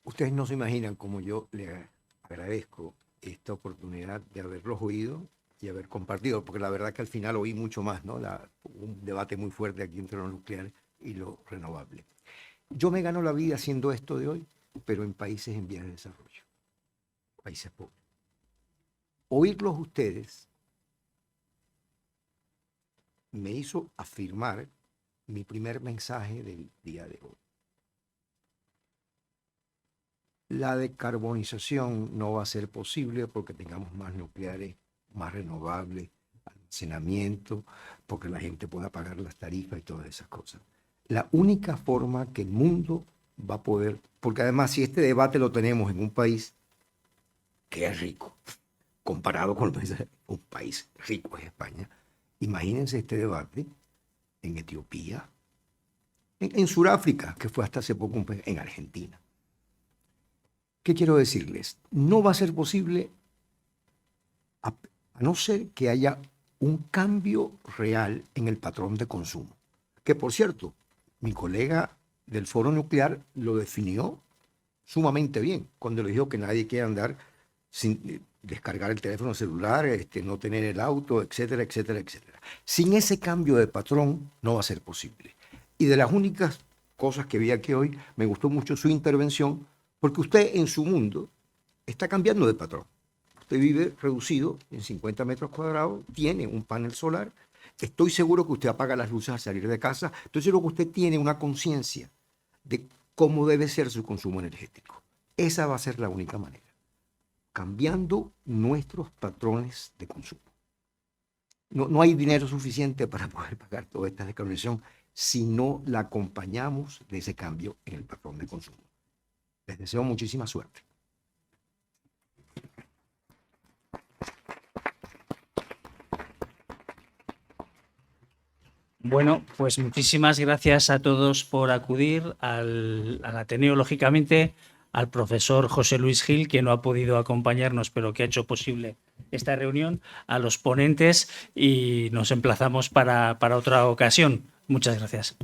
Speaker 4: Ustedes no se imaginan cómo yo le agradezco esta oportunidad de haberlos oído y haber compartido, porque la verdad que al final oí mucho más, ¿no? Un debate muy fuerte aquí entre lo nuclear y lo renovable. Yo me gano la vida haciendo esto de hoy, pero en países en vías de desarrollo, países pobres. Oírlos ustedes me hizo afirmar mi primer mensaje del día de hoy. La decarbonización no va a ser posible porque tengamos más nucleares, más renovables, almacenamiento, porque la gente pueda pagar las tarifas y todas esas cosas. La única forma que el mundo va a poder, porque además si este debate lo tenemos en un país que es rico, comparado con un país rico es España, imagínense este debate en Etiopía, en Sudáfrica, que fue hasta hace poco un país, en Argentina. ¿Qué quiero decirles? No va a ser posible a no ser que haya un cambio real en el patrón de consumo. Que, por cierto, mi colega del Foro Nuclear lo definió sumamente bien cuando le dijo que nadie quiere andar sin descargar el teléfono celular, no tener el auto, etcétera, etcétera, etcétera. Sin ese cambio de patrón no va a ser posible. Y de las únicas cosas que vi aquí hoy, me gustó mucho su intervención, porque usted en su mundo está cambiando de patrón. Usted vive reducido en 50 metros cuadrados, tiene un panel solar. Estoy seguro que usted apaga las luces al salir de casa. Estoy seguro que usted tiene una conciencia de cómo debe ser su consumo energético. Esa va a ser la única manera. Cambiando nuestros patrones de consumo. No hay dinero suficiente para poder pagar toda esta descarbonización si no la acompañamos de ese cambio en el patrón de consumo. Les deseo muchísima suerte.
Speaker 3: Bueno, pues muchísimas gracias a todos por acudir al Ateneo, lógicamente, al profesor José Luis Gil, que no ha podido acompañarnos, pero que ha hecho posible esta reunión, a los ponentes, y nos emplazamos para otra ocasión. Muchas gracias.